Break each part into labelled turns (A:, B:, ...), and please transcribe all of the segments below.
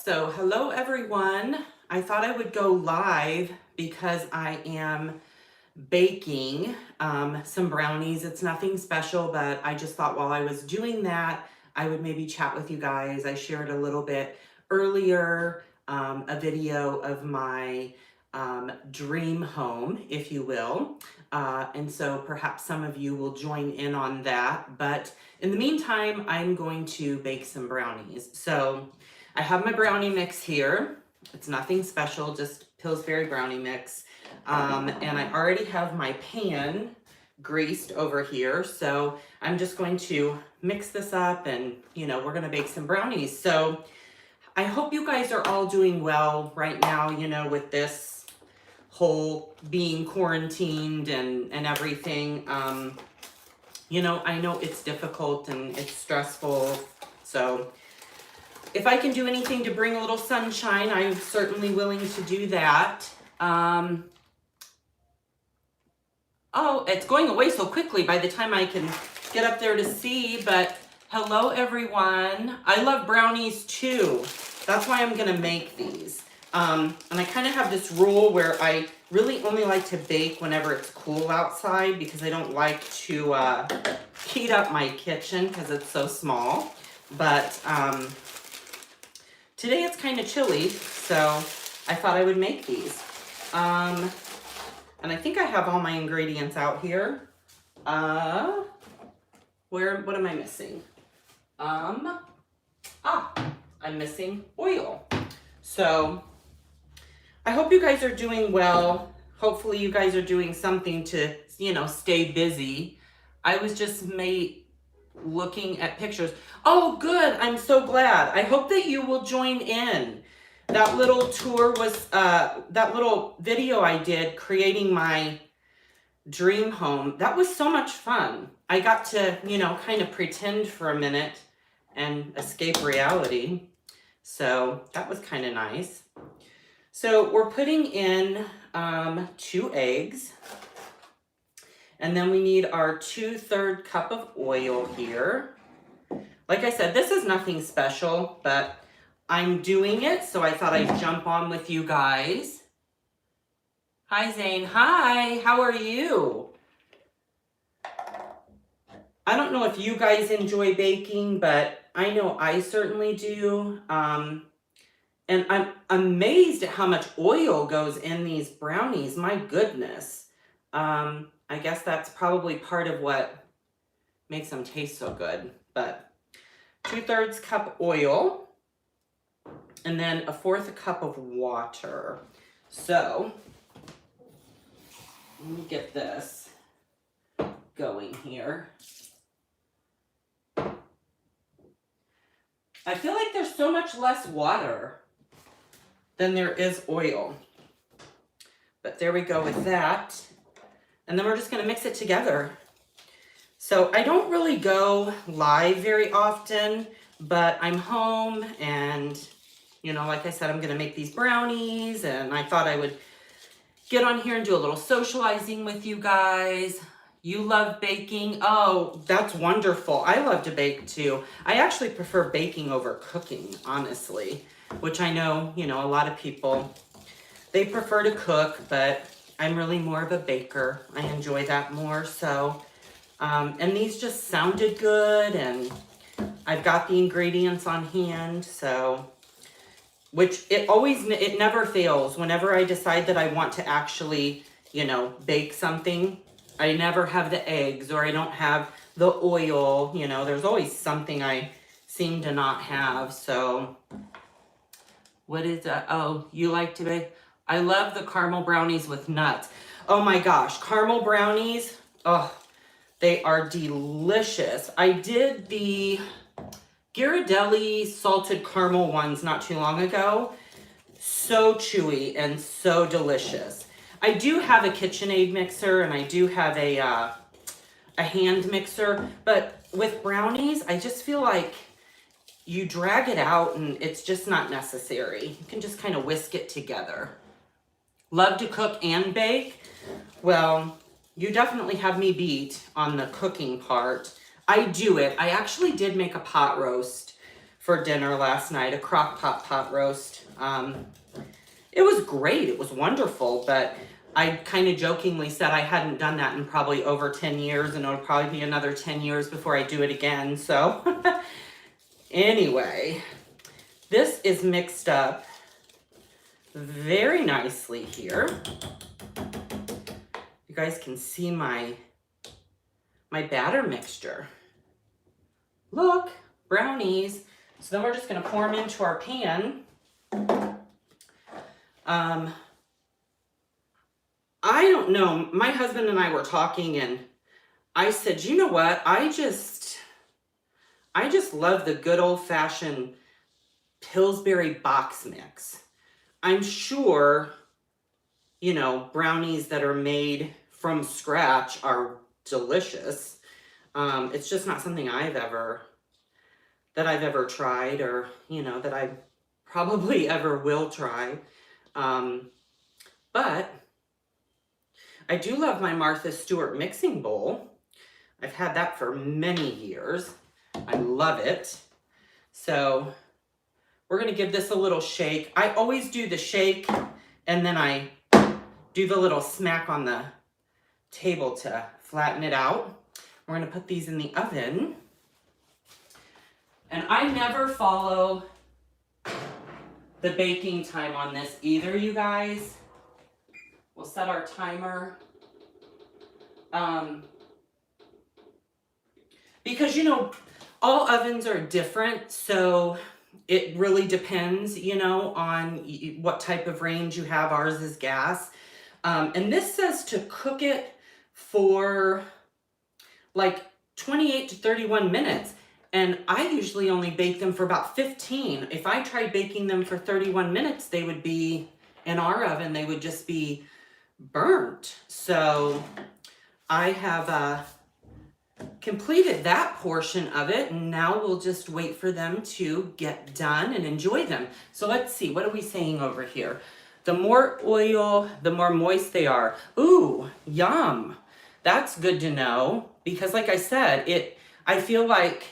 A: So hello everyone. I thought I would go live because I am baking some brownies. It's nothing special, but I just thought while I was doing that, I would maybe chat with you guys. I shared a little bit earlier a video of my dream home, if you will. And so perhaps some of you will join in on that. But in the meantime, I'm going to bake some brownies. So I have my brownie mix here. It's nothing special, just Pillsbury brownie mix. And I already have my pan greased over here. So I'm just going to mix this up and, we're going to bake some brownies. So I hope you guys are all doing well right now, with this whole being quarantined and everything. I know it's difficult and it's stressful. So if I can do anything to bring a little sunshine, I'm certainly willing to do that. Oh, it's going away so quickly by the time I can get up there to see, but hello everyone. I love brownies too. That's why I'm gonna make these. And I kind of have this rule where I really only like to bake whenever it's cool outside because I don't like to heat up my kitchen because it's so small. But today it's kind of chilly, so I thought I would make these. And I think I have all my ingredients out here. What am I missing? I'm missing oil. So I hope you guys are doing well. Hopefully you guys are doing something to, stay busy. I was just looking at pictures. Oh, good. I'm so glad. I hope that you will join in. That little tour was, that little video I did creating my dream home. That was so much fun. I got to, kind of pretend for a minute and escape reality. So that was kind of nice. So we're putting in 2 eggs. And then we need our 2/3 cup of oil here. Like I said, this is nothing special, but I'm doing it, so I thought I'd jump on with you guys. Hi, Zane. Hi, how are you? I don't know if you guys enjoy baking, but I know I certainly do. And I'm amazed at how much oil goes in these brownies. My goodness. I guess that's probably part of what makes them taste so good. But 2/3 cup oil. And then 1/4 cup of water. So, let me get this going here. I feel like there's so much less water than there is oil. But there we go with that. And then we're just going to mix it together. So I don't really go live very often, but I'm home and like I said, I'm going to make these brownies, and I thought I would get on here and do a little socializing with you guys. You love baking? Oh, that's wonderful. I love to bake too. I actually prefer baking over cooking, honestly, which I know, a lot of people, they prefer to cook, but I'm really more of a baker. I enjoy that more. So, and these just sounded good, and I've got the ingredients on hand, so which it never fails. Whenever I decide that I want to actually, bake something, I never have the eggs or I don't have the oil, there's always something I seem to not have. So what is that? Oh, you like to bake? I love the caramel brownies with nuts. Oh my gosh, caramel brownies. Oh, they are delicious. I did the Ghirardelli salted caramel ones not too long ago. So chewy and so delicious. I do have a KitchenAid mixer and I do have a hand mixer, but with brownies, I just feel like you drag it out and it's just not necessary. You can just kind of whisk it together. Love to cook and bake? Well, you definitely have me beat on the cooking part. I do it. I actually did make a pot roast for dinner last night, a crock pot roast. It was great. It was wonderful, but I kind of jokingly said I hadn't done that in probably over 10 years, and it'll probably be another 10 years before I do it again. So anyway, this is mixed up very nicely here. You guys can see my batter mixture. Look, brownies. So then we're just going to pour them into our pan. I don't know. My husband and I were talking, and I said, you know what? I just love the good old-fashioned Pillsbury box mix. I'm sure, you know, brownies that are made from scratch are delicious. It's just not something I've ever tried, or, you know, that I probably ever will try. But I do love my Martha Stewart mixing bowl. I've had that for many years. I love it. So we're going to give this a little shake. I always do the shake, and then I do the little smack on the table to flatten it out. We're going to put these in the oven. And I never follow the baking time on this either, you guys. We'll set our timer. Because, you know, all ovens are different, so it really depends, you know, on what type of range you have. Ours is gas. And this says to cook it for like 28 to 31 minutes. And I usually only bake them for about 15. If I tried baking them for 31 minutes, they would be, in our oven, they would just be burnt. So I have completed that portion of it, and now we'll just wait for them to get done and enjoy them. So let's see, what are we saying over here? The more oil, the more moist they are. Ooh, yum. That's good to know, because like I said, I feel like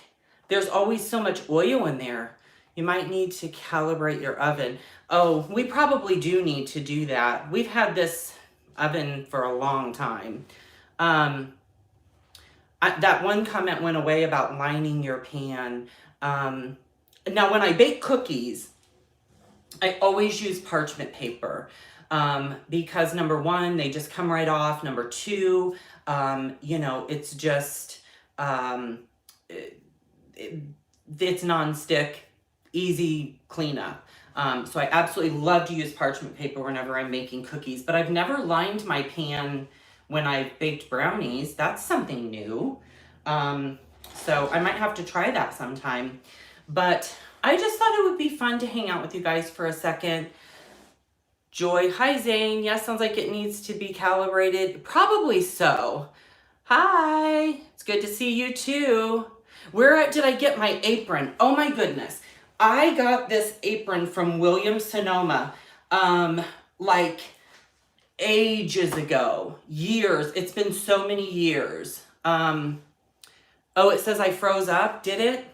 A: there's always so much oil in there. You might need to calibrate your oven. Oh, we probably do need to do that. We've had this oven for a long time. That one comment went away about lining your pan. Now, when I bake cookies, I always use parchment paper because number one, they just come right off. Number two, you know, it's just, it's non-stick, easy cleanup. So I absolutely love to use parchment paper whenever I'm making cookies, but I've never lined my pan when I've baked brownies. That's something new. So I might have to try that sometime, but I just thought it would be fun to hang out with you guys for a second. Joy, hi Zane. Yes, sounds like it needs to be calibrated. Probably so. Hi, it's good to see you too. Where did I get my apron? Oh my goodness. I got this apron from Williams-Sonoma, like ages ago, years. It's been so many years. Oh, it says I froze up. Did it?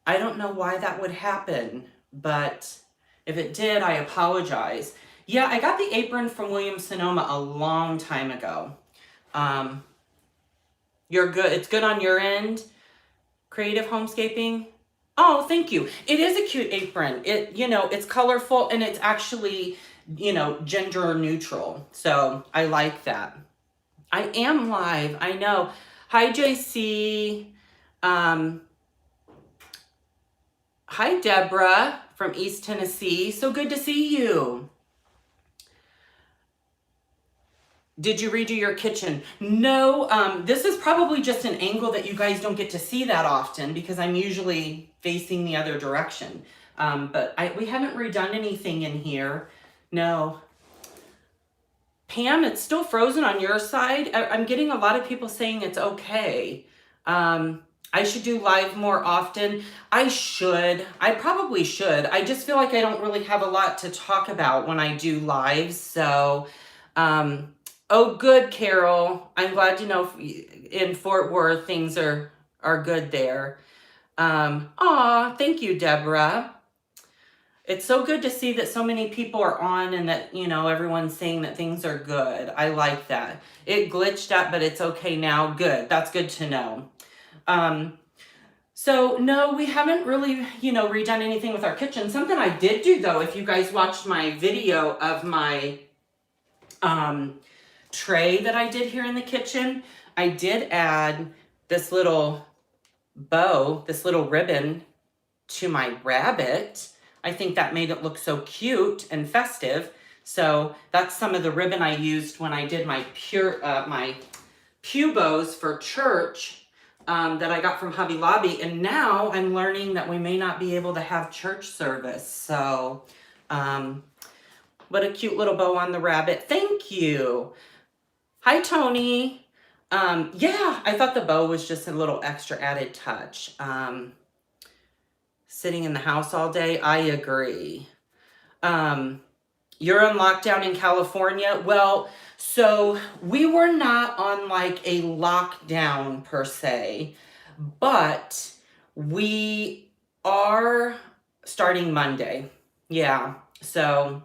A: I don't know why that would happen, but if it did, I apologize. Yeah, I got the apron from Williams-Sonoma a long time ago. You're good. It's good on your end. Creative Homescaping. Oh, thank you. It is a cute apron. You know, it's colorful and it's actually, you know, gender neutral. So I like that. I am live. I know. Hi, JC. Hi, Deborah from East Tennessee. So good to see you. Did you redo your kitchen? No, this is probably just an angle that you guys don't get to see that often because I'm usually facing the other direction. But we haven't redone anything in here. No. Pam, it's still frozen on your side. I'm getting a lot of people saying it's okay. I should do live more often. I probably should. I just feel like I don't really have a lot to talk about when I do lives. So, oh, good, Carol. I'm glad to know in Fort Worth things are good there. Aw, thank you, Deborah. It's so good to see that so many people are on and that, you know, everyone's saying that things are good. I like that. It glitched out, but it's okay now. Good. That's good to know. So no, we haven't really, you know, redone anything with our kitchen. Something I did do though, if you guys watched my video of my tray that I did here in the kitchen, I did add this little bow, this little ribbon to my rabbit. I think that made it look so cute and festive. So that's some of the ribbon I used when I did my my pew bows for church that I got from Hobby Lobby. And now I'm learning that we may not be able to have church service. So what a cute little bow on the rabbit. Thank you. Hi, Tony. Yeah, I thought the bow was just a little extra added touch. Sitting in the house all day, I agree. You're on lockdown in California? Well, so we were not on like a lockdown per se, but we are starting Monday. Yeah, so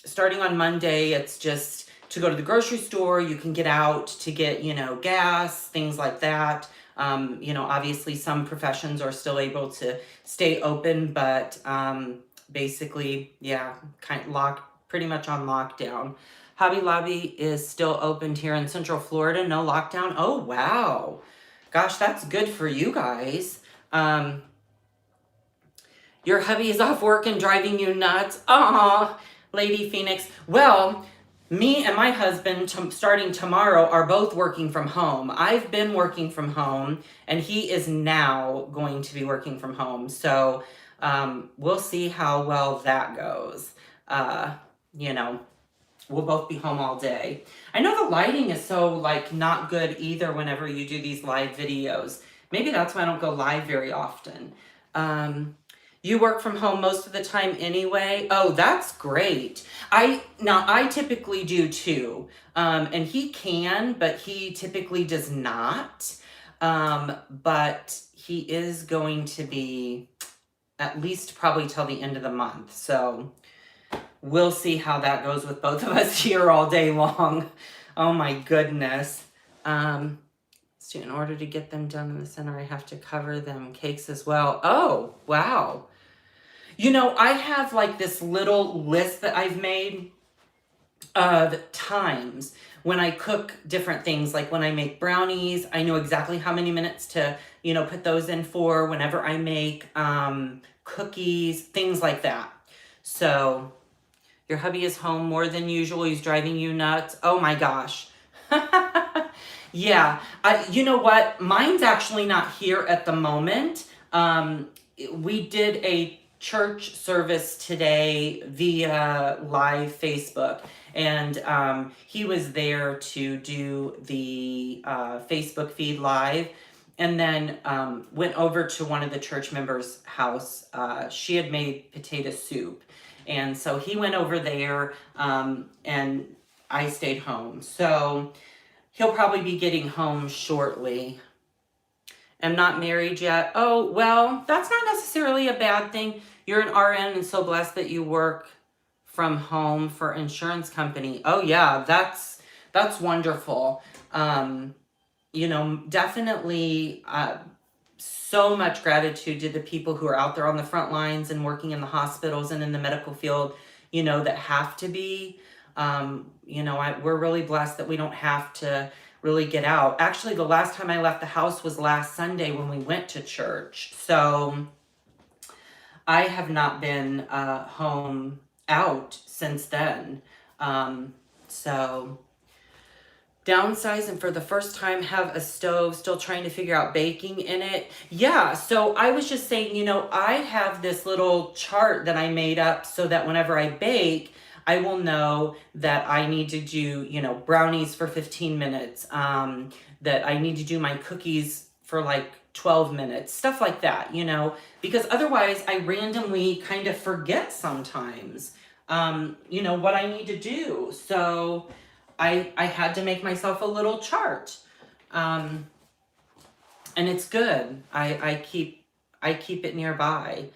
A: starting on Monday, it's just to go to the grocery store. You can get out to get, you know, gas, things like that. You know, obviously some professions are still able to stay open, but basically, yeah, pretty much on lockdown. Hobby Lobby is still opened here in Central Florida, no lockdown. Oh, wow. Gosh, that's good for you guys. Your hubby is off work and driving you nuts. Aw, Lady Phoenix. Well, me and my husband, starting tomorrow, are both working from home. I've been working from home, and he is now going to be working from home. So we'll see how well that goes. You know, we'll both be home all day. I know the lighting is so, like, not good either whenever you do these live videos. Maybe that's why I don't go live very often. You work from home most of the time anyway. Oh, that's great. I typically do too. And he can, but he typically does not. But he is going to be at least probably till the end of the month. So we'll see how that goes with both of us here all day long. Oh my goodness. So in order to get them done in the center, I have to cover them cakes as well. Oh, wow. You know, I have like this little list that I've made of times when I cook different things. Like when I make brownies, I know exactly how many minutes to, you know, put those in for. Whenever I make cookies, things like that. So your hubby is home more than usual. He's driving you nuts. Oh my gosh. Yeah, you know what? Mine's actually not here at the moment. We did a church service today via live Facebook, and he was there to do the Facebook feed live, and then went over to one of the church members' house. She had made potato soup, and so he went over there, and I stayed home. So he'll probably be getting home shortly. I'm not married yet. Oh, well, that's not necessarily a bad thing. You're an RN and so blessed that you work from home for insurance company. Oh yeah, that's wonderful. You know, definitely so much gratitude to the people who are out there on the front lines and working in the hospitals and in the medical field, you know, that have to be. You know, we're really blessed that we don't have to really get out. Actually, the last time I left the house was last Sunday when we went to church. So I have not been home out since then. So downsize and for the first time have a stove, still trying to figure out baking in it. Yeah, so I was just saying, you know, I have this little chart that I made up so that whenever I bake, I will know that I need to do, you know, brownies for 15 minutes, that I need to do my cookies for like 12 minutes, stuff like that, you know, because otherwise I randomly kind of forget sometimes, you know, what I need to do. So I had to make myself a little chart. And and it's good. I keep it nearby.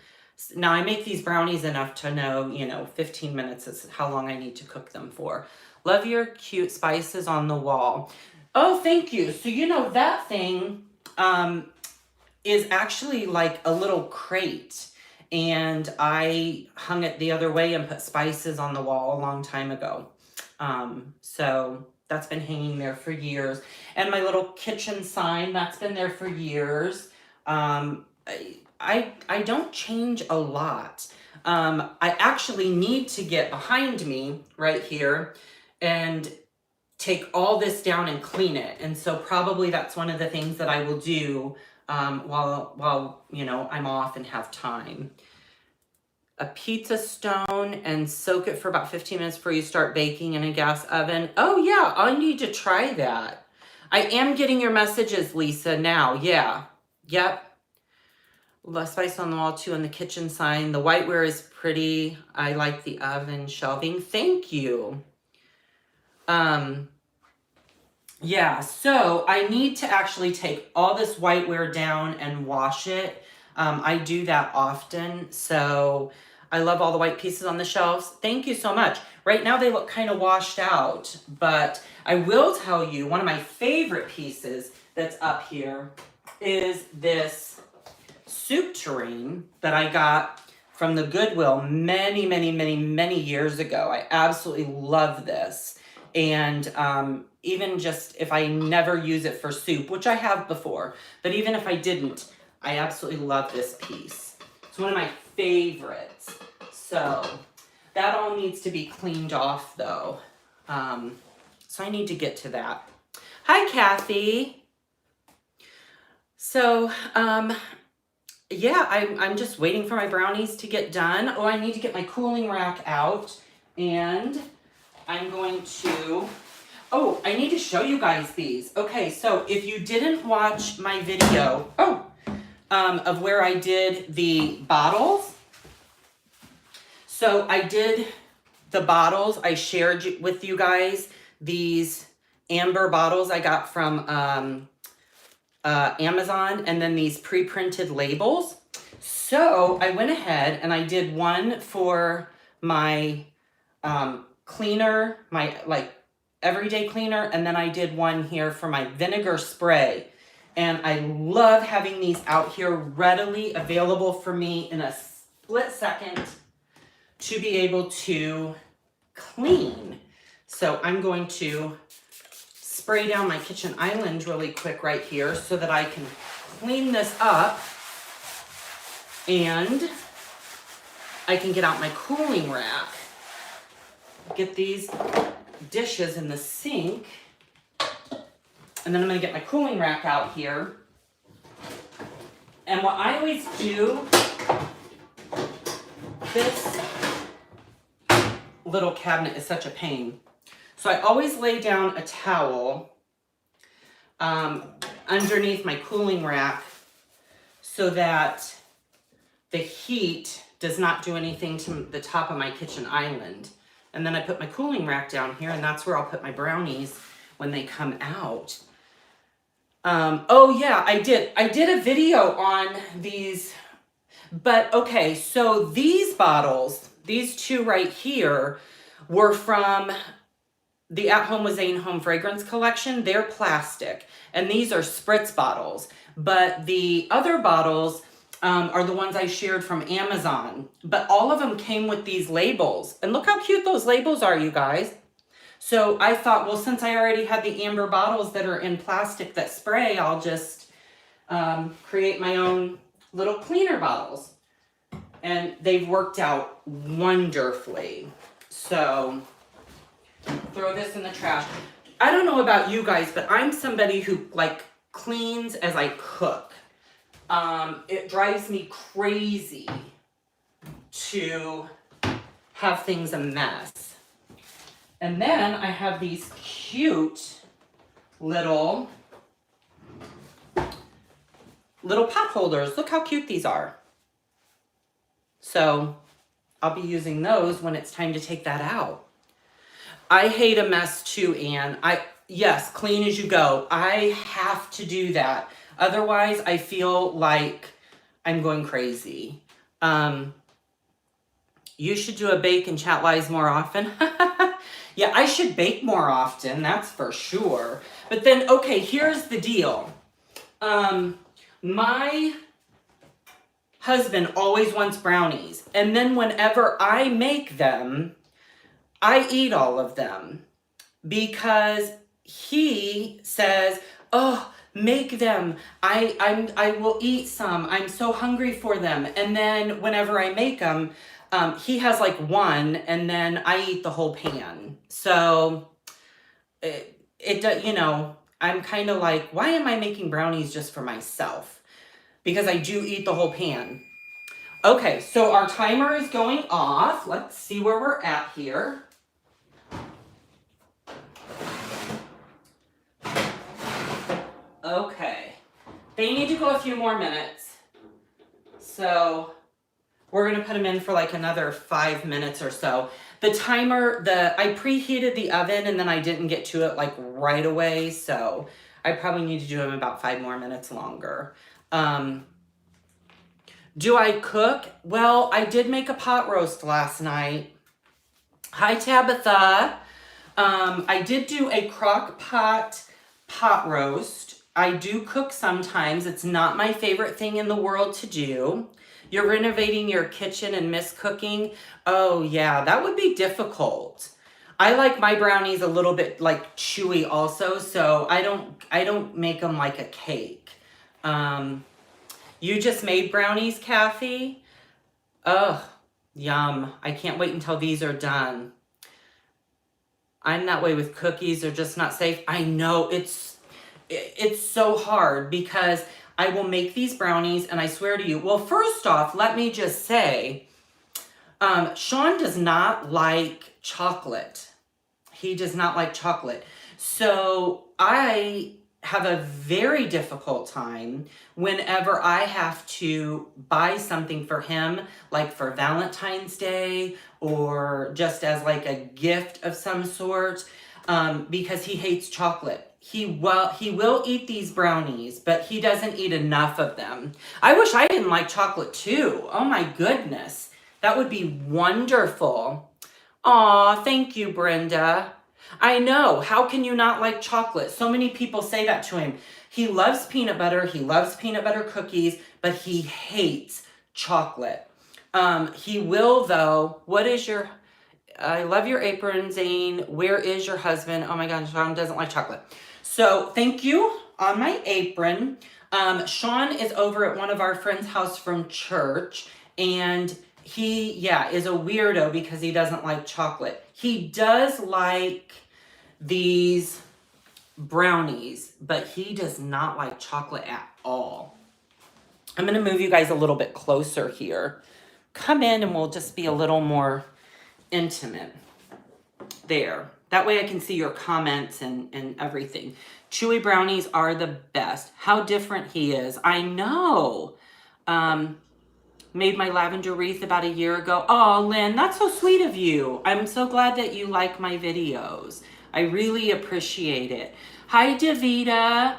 A: Now I make these brownies enough to know, you know, 15 minutes is how long I need to cook them for. Love your cute spices on the wall. Oh, thank you. So, you know, that thing is actually like a little crate. And I hung it the other way and put spices on the wall a long time ago. So that's been hanging there for years. And my little kitchen sign, that's been there for years. I don't change a lot. I actually need to get behind me right here and take all this down and clean it. And so probably that's one of the things that I will do while you know, I'm off and have time. A pizza stone and soak it for about 15 minutes before you start baking in a gas oven. Oh yeah, I need to try that. I am getting your messages, Lisa, now. Yeah. Yep. Less spice on the wall too, and the kitchen sign. The whiteware is pretty. I like the oven shelving. Thank you. Yeah, so I need to actually take all this whiteware down and wash it. I do that often, so I love all the white pieces on the shelves. Thank you so much. Right now they look kind of washed out, but I will tell you one of my favorite pieces that's up here is this soup tureen that I got from the Goodwill many years ago. I absolutely love this. And even just if I never use it for soup, which I have before, but even if I didn't, I absolutely love this piece. It's one of my favorites. So that all needs to be cleaned off though. So I need to get to that. Hi, Kathy. So, yeah, I'm just waiting for my brownies to get done. Oh, I need to get my cooling rack out, and I'm going to, oh, I need to show you guys these. Okay, so if you didn't watch my video, of where I did the bottles, so I did the bottles, I shared with you guys these amber bottles I got from Amazon, and then these pre-printed labels. So I went ahead and I did one for my cleaner, my like everyday cleaner, and then I did one here for my vinegar spray. And I love having these out here readily available for me in a split second to be able to clean. So I'm going to spray down my kitchen island really quick right here so that I can clean this up, and I can get out my cooling rack, get these dishes in the sink, and then I'm going to get my cooling rack out here. And what I always do, this little cabinet is such a pain. So I always lay down a towel underneath my cooling rack so that the heat does not do anything to the top of my kitchen island. And then I put my cooling rack down here, and that's where I'll put my brownies when they come out. Oh yeah, I did a video on these, but okay, so these bottles, these two right here, were from the AtHomeWithZane Home Fragrance Collection. They're plastic, and these are spritz bottles. But the other bottles are the ones I shared from Amazon. But all of them came with these labels. And look how cute those labels are, you guys. So I thought, well, since I already had the amber bottles that are in plastic that spray, I'll just create my own little cleaner bottles. And they've worked out wonderfully. So throw this in the trash. I don't know about you guys, but I'm somebody who like cleans as I cook. It drives me crazy to have things a mess. And then I have these cute little pot holders. Look how cute these are. So I'll be using those when it's time to take that out. I hate a mess too, Anne. Yes, clean as you go. I have to do that. Otherwise, I feel like I'm going crazy. You should do a bake and chat lives more often. Yeah, I should bake more often, that's for sure. But then, okay, here's the deal. My husband always wants brownies. And then whenever I make them, I eat all of them. Because he says, oh, make them. I will eat some. I'm so hungry for them. And then whenever I make them, he has like one, and then I eat the whole pan. So you know, I'm kind of like, why am I making brownies just for myself? Because I do eat the whole pan. Okay, so our timer is going off. Let's see where we're at here. Okay, they need to go a few more minutes. So we're gonna put them in for like another 5 minutes or so. The timer, I preheated the oven and then I didn't get to it like right away. So I probably need to do them about 5 more minutes longer. Do I cook? Well, I did make a pot roast last night. Hi, Tabitha. I did do a crock pot roast. I do cook sometimes. It's not my favorite thing in the world to do. You're renovating your kitchen and miss cooking. Oh yeah, that would be difficult. I like my brownies a little bit like chewy also, so I don't make them like a cake. You just made brownies, Kathy? Ugh, yum. I can't wait until these are done. I'm that way with cookies. They're just not safe. I know, it's so hard because I will make these brownies and I swear to you, well, first off, let me just say, Sean does not like chocolate. He does not like chocolate. So I have a very difficult time whenever I have to buy something for him, like for Valentine's Day or just as like a gift of some sort, because he hates chocolate. He will eat these brownies, but he doesn't eat enough of them. I wish I didn't like chocolate too. Oh my goodness. That would be wonderful. Aw, thank you, Brenda. I know. How can you not like chocolate? So many people say that to him. He loves peanut butter. He loves peanut butter cookies, but he hates chocolate. He will though. I love your apron, Zane. Where is your husband? Oh my God, Sean doesn't like chocolate. So thank you on my apron. Sean is over at one of our friends' house from church, and he, is a weirdo because he doesn't like chocolate. He does like these brownies, but he does not like chocolate at all. I'm going to move you guys a little bit closer here. Come in and we'll just be a little more intimate. There. That way I can see your comments and everything. Chewy brownies are the best. How different he is. I know. Made my lavender wreath about a year ago. Oh, Lynn, that's so sweet of you. I'm so glad that you like my videos. I really appreciate it. Hi, Davita.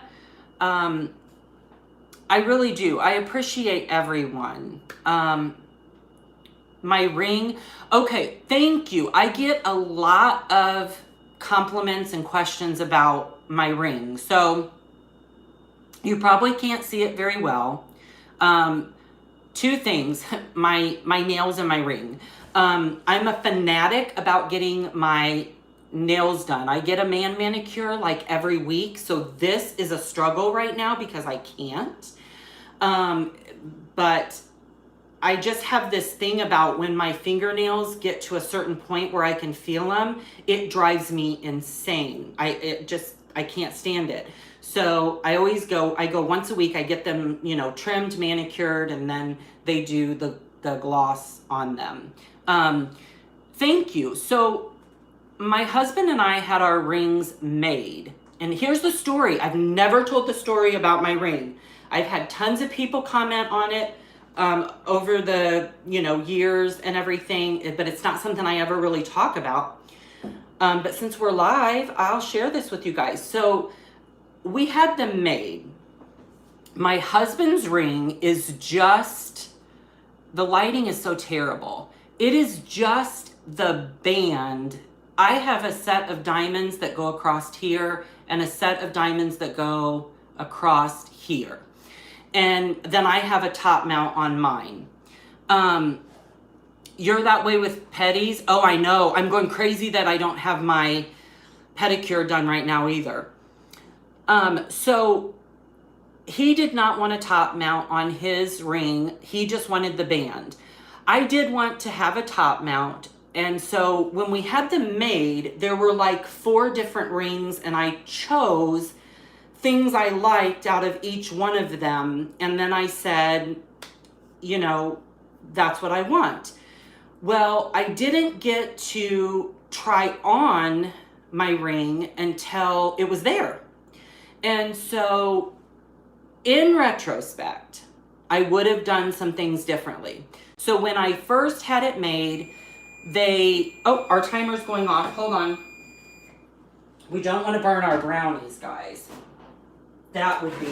A: I really do. I appreciate everyone. My ring. Okay, thank you. I get a lot of compliments and questions about my ring. So you probably can't see it very well. Two things, my nails and my ring. I'm a fanatic about getting my nails done. I get a manicure like every week. So this is a struggle right now because I can't. But I just have this thing about when my fingernails get to a certain point where I can feel them, it drives me insane. I can't stand it. So I go once a week, I get them, trimmed, manicured, and then they do the gloss on them. Thank you. So my husband and I had our rings made. And here's the story. I've never told the story about my ring. I've had tons of people comment on it over the, years and everything, but it's not something I ever really talk about. But since we're live, I'll share this with you guys. So we had them made My husband's ring is just, the lighting is so terrible. It is just the band. I have a set of diamonds that go across here and a set of diamonds that go across here. And then I have a top mount on mine. You're that way with petties? Oh, I know. I'm going crazy that I don't have my pedicure done right now either. So he did not want a top mount on his ring. He just wanted the band. I did want to have a top mount. And so when we had them made, there were like 4 different rings, and I chose things I liked out of each one of them. And then I said, you know, that's what I want. Well, I didn't get to try on my ring until it was there. And so in retrospect, I would have done some things differently. So when I first had it made, oh, our timer's going off. Hold on. We don't want to burn our brownies, guys. That would be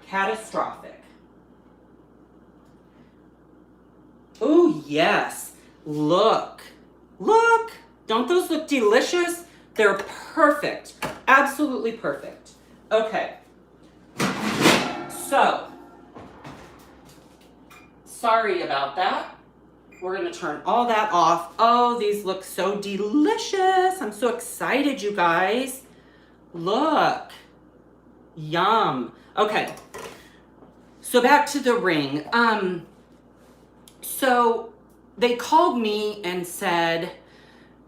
A: catastrophic. Oh, yes. Look. Look. Don't those look delicious? They're perfect. Absolutely perfect. Okay. So, sorry about that. We're going to turn all that off. Oh, these look so delicious. I'm so excited, you guys. Look. Yum. Okay. So back to the ring. So they called me and said,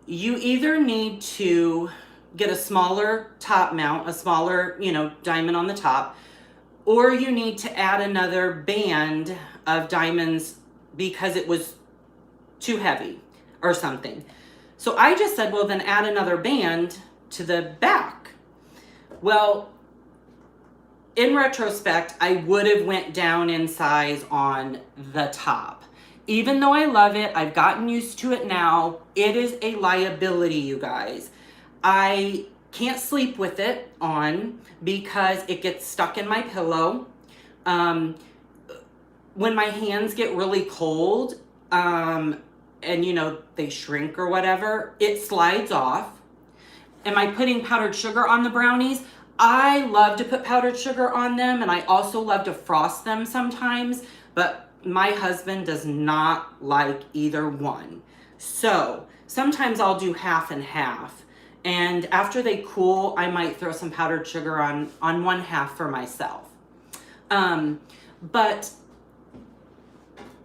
A: you either need to get a smaller top mount, a smaller, diamond on the top, or you need to add another band of diamonds because it was too heavy or something. So I just said, well, then add another band to the back. Well, in retrospect, I would have went down in size on the top. Even though I love it, I've gotten used to it now, it is a liability, you guys. I can't sleep with it on because it gets stuck in my pillow. When my hands get really cold, and they shrink or whatever, it slides off. Am I putting powdered sugar on the brownies? I love to put powdered sugar on them, and I also love to frost them sometimes, but my husband does not like either one. So sometimes I'll do half and half, and after they cool, I might throw some powdered sugar on one half for myself.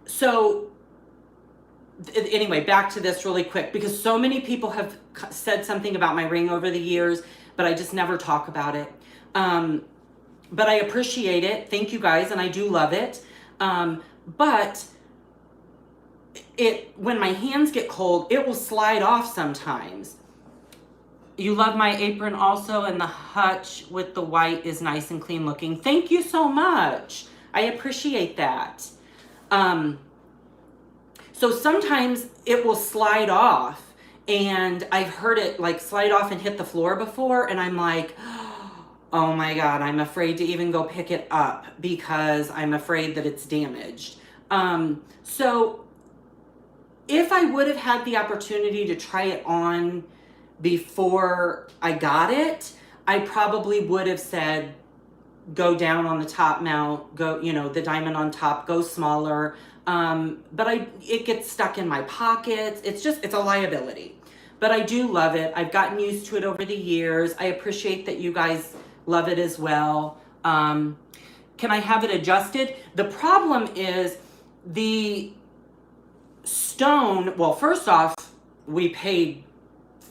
A: So anyway, back to this really quick, because so many people have said something about my ring over the years, but I just never talk about it. But I appreciate it. Thank you guys. And I do love it. But when my hands get cold, it will slide off sometimes. You love my apron also, and the hutch with the white is nice and clean looking. Thank you so much. I appreciate that. So sometimes it will slide off, and I've heard it like slide off and hit the floor before, and I'm like, oh my God, I'm afraid to even go pick it up because I'm afraid that it's damaged. So if I would have had the opportunity to try it on before I got it, I probably would have said, go down on the top mount, go, the diamond on top, go smaller. But it gets stuck in my pockets. It's a liability, but I do love it. I've gotten used to it over the years. I appreciate that you guys love it as well. Can I have it adjusted? The problem is the stone. Well, first off, we paid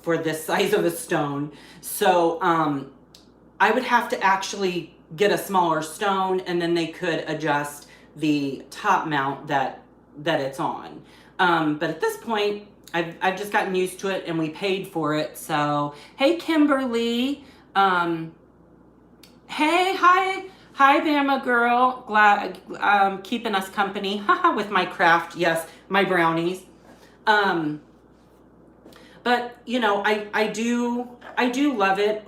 A: for this size of a stone. So, I would have to actually get a smaller stone, and then they could adjust the top mount that it's on. But at this point, I've just gotten used to it, and we paid for it. So, hey, Kimberly. Hey, hi, Bama girl. Glad keeping us company with my craft. Yes, my brownies. But I do love it.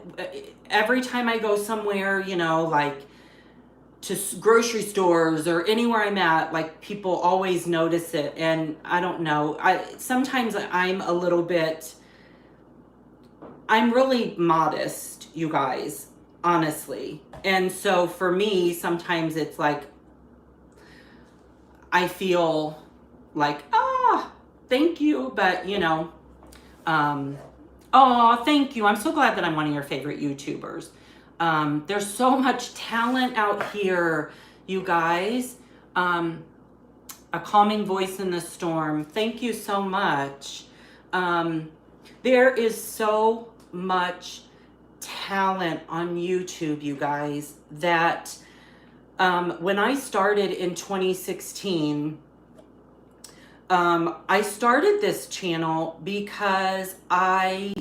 A: Every time I go somewhere, like to grocery stores or anywhere I'm at, like people always notice it. And I don't know, sometimes I'm a little bit, I'm really modest, you guys, honestly. And so for me, sometimes it's like, I feel like, thank you, but you know, oh, thank you. I'm so glad that I'm one of your favorite YouTubers. There's so much talent out here, you guys. A calming voice in the storm. Thank you so much. There is so much talent on YouTube, you guys, that when I started in 2016, I started this channel because I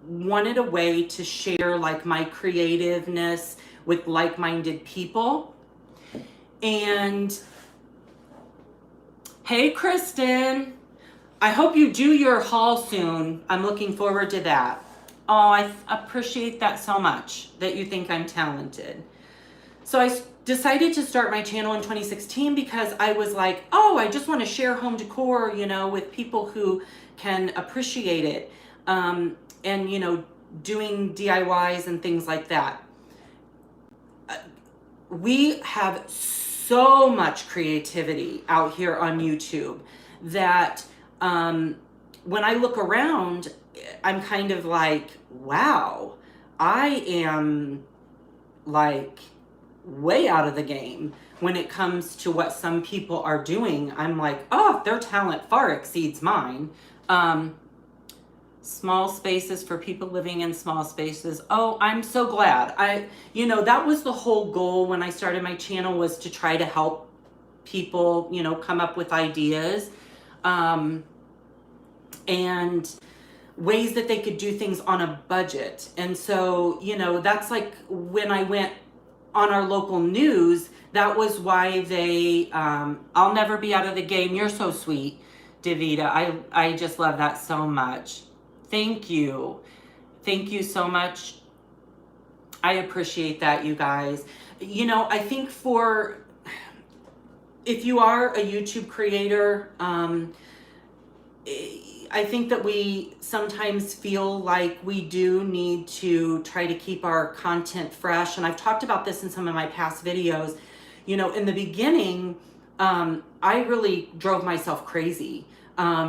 A: wanted a way to share like my creativeness with like-minded people. And hey, Kristen, I hope you do your haul soon. I'm looking forward to that. Oh, I appreciate that so much that you think I'm talented. So I decided to start my channel in 2016 because I was like, oh, I just want to share home decor, you know, with people who can appreciate it. And, you know, doing DIYs and things like that. We have so much creativity out here on YouTube that when I look around, I'm kind of like, wow, I am like way out of the game when it comes to what some people are doing. I'm like, oh, their talent far exceeds mine. Small spaces for people living in small spaces. Oh, I'm so glad. You know, that was the whole goal when I started my channel, was to try to help people, you know, come up with ideas and ways that they could do things on a budget. And so, you know, that's like when I went on our local news, that was why they, I'll never be out of the game. You're so sweet, Davida. I just love that so much. Thank you. Thank you so much. I appreciate that, you guys. You know, I think if you are a YouTube creator, I think that we sometimes feel like we do need to try to keep our content fresh. And I've talked about this in some of my past videos. You know, in the beginning, I really drove myself crazy.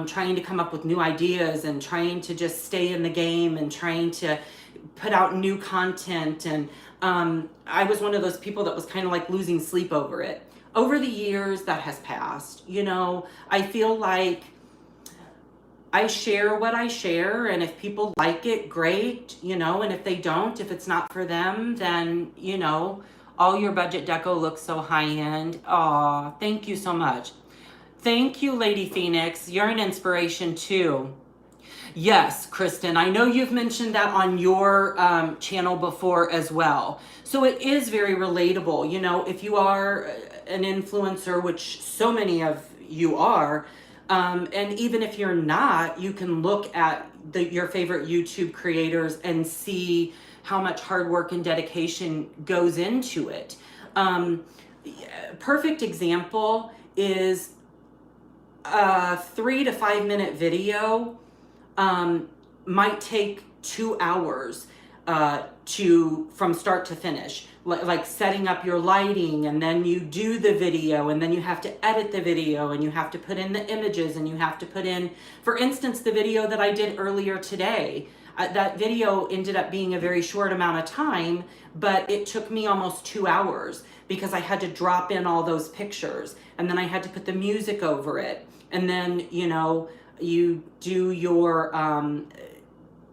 A: Trying to come up with new ideas and trying to just stay in the game and trying to put out new content. And I was one of those people that was kind of like losing sleep over it. Over the years, that has passed. You know, I feel like I share what I share, and if people like it, great, you know, and if they don't, if it's not for them, then, you know, all your budget deco looks so high-end. Aw, thank you so much. Thank you, Lady Phoenix. You're an inspiration too. Yes, Kristen, I know you've mentioned that on your channel before as well. So it is very relatable. You know, if you are an influencer, which so many of you are, and even if you're not, you can look at your favorite YouTube creators and see how much hard work and dedication goes into it. Perfect example is a 3 to 5 minute video might take 2 hours from start to finish, like setting up your lighting, and then you do the video, and then you have to edit the video, and you have to put in the images, and you have to put in, for instance, the video that I did earlier today. That video ended up being a very short amount of time, but it took me almost 2 hours because I had to drop in all those pictures, and then I had to put the music over it. And then, you know, you do your,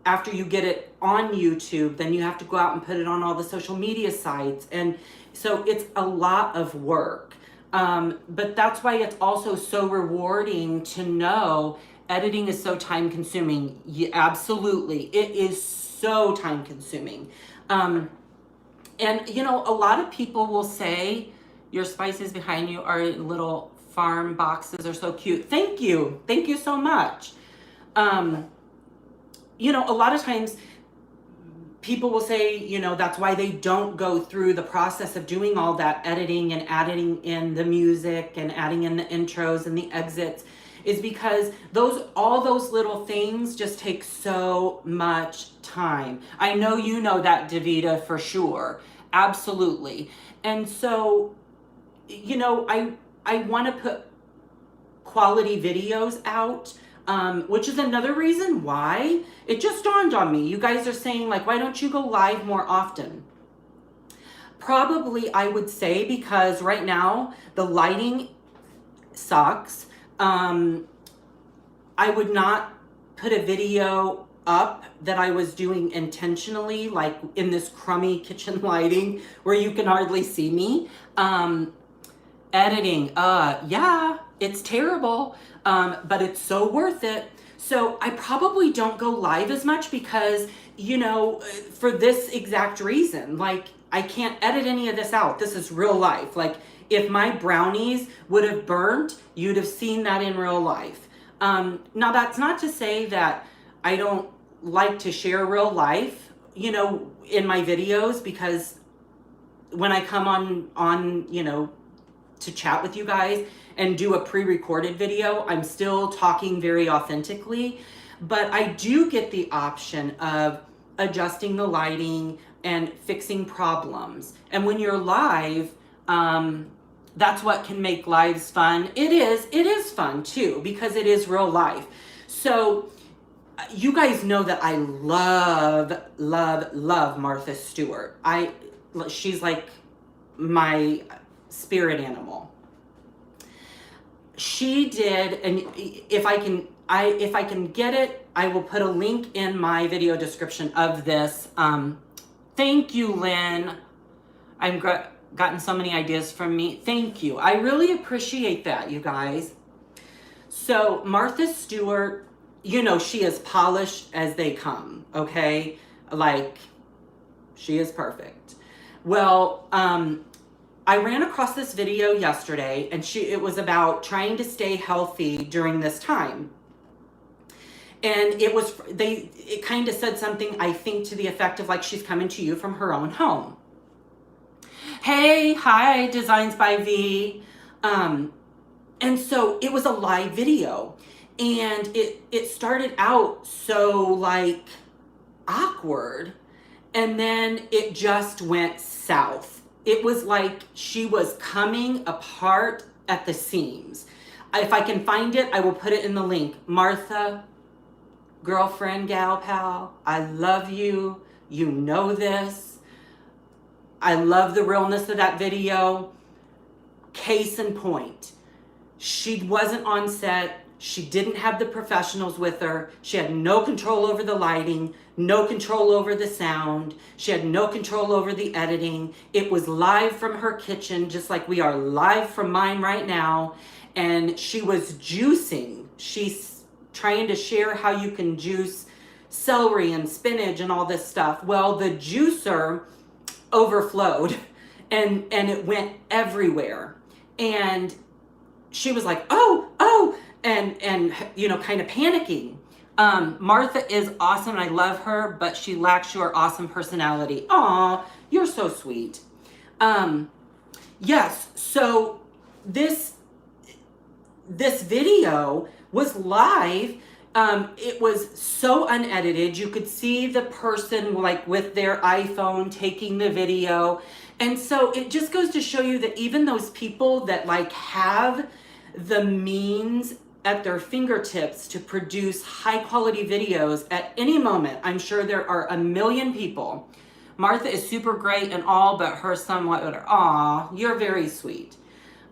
A: after you get it on YouTube, then you have to go out and put it on all the social media sites. And so it's a lot of work. But that's why it's also so rewarding to know editing is so time consuming. Yeah, absolutely. It is so time consuming. And, you know, a lot of people will say your spices behind you are little farm boxes, are so cute. Thank you. Thank you so much. You know, a lot of times people will say, you know, that's why they don't go through the process of doing all that editing and adding in the music and adding in the intros and the exits, is because all those little things just take so much time. I know you know that, Davita, for sure. Absolutely. And so, you know, I want to put quality videos out, which is another reason why it just dawned on me. You guys are saying, like, why don't you go live more often? Probably, I would say, because right now the lighting sucks. I would not put a video up that I was doing intentionally, like in this crummy kitchen lighting where you can hardly see me. Editing, yeah, it's terrible, but it's so worth it. So I probably don't go live as much because, you know, for this exact reason, like, I can't edit any of this out. This is real life. Like, if my brownies would have burnt, you'd have seen that in real life. Now, that's not to say that I don't like to share real life, you know, in my videos, because when I come on, you know, to chat with you guys and do a pre-recorded video, I'm still talking very authentically, but I do get the option of adjusting the lighting and fixing problems. And when you're live, that's what can make lives fun. It is fun too, because it is real life. So you guys know that I love Martha Stewart. She's like my spirit animal. She did, and if I can get it, I will put a link in my video description of this. Thank you, Lynn. I've gotten so many ideas from me. Thank you. I really appreciate that, you guys. So Martha Stewart, you know, she is polished as they come, okay? Like, she is perfect. Well, I ran across this video yesterday, and it was about trying to stay healthy during this time. And it kind of said something, I think, to the effect of, like, she's coming to you from her own home. Hey, hi, Designs by V. And so it was a live video, and it started out so, like, awkward, and then it just went south. It was like she was coming apart at the seams. If I can find it, I will put it in the link. Martha, girlfriend, gal, pal, I love you. You know this. I love the realness of that video. Case in point, she wasn't on set. She didn't have the professionals with her. She had no control over the lighting, no control over the sound. She had no control over the editing. It was live from her kitchen, just like we are live from mine right now. And she was juicing. She's trying to share how you can juice celery and spinach and all this stuff. Well, the juicer overflowed and it went everywhere. And she was like, oh, and you know, kind of panicking. Martha is awesome, and I love her, but she lacks your awesome personality. Aw, you're so sweet. Yes, so this video was live. It was so unedited. You could see the person, like, with their iPhone taking the video. And so it just goes to show you that even those people that, like, have the means at their fingertips to produce high quality videos at any moment, I'm sure there are a million people. Martha is super great and all, but her somewhat, aw, you're very sweet.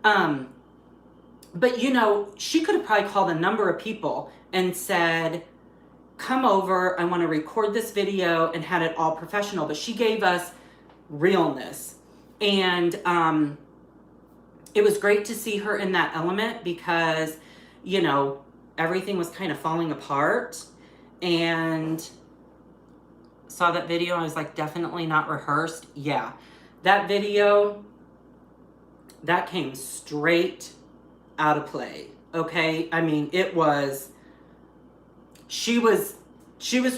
A: But, you know, she could have probably called a number of people and said, come over, I want to record this video, and had it all professional. But she gave us realness. And it was great to see her in that element, because, you know, everything was kind of falling apart. And saw that video, I was like, definitely not rehearsed. Yeah, that video, that came straight out of play. Okay, I mean, it was, she was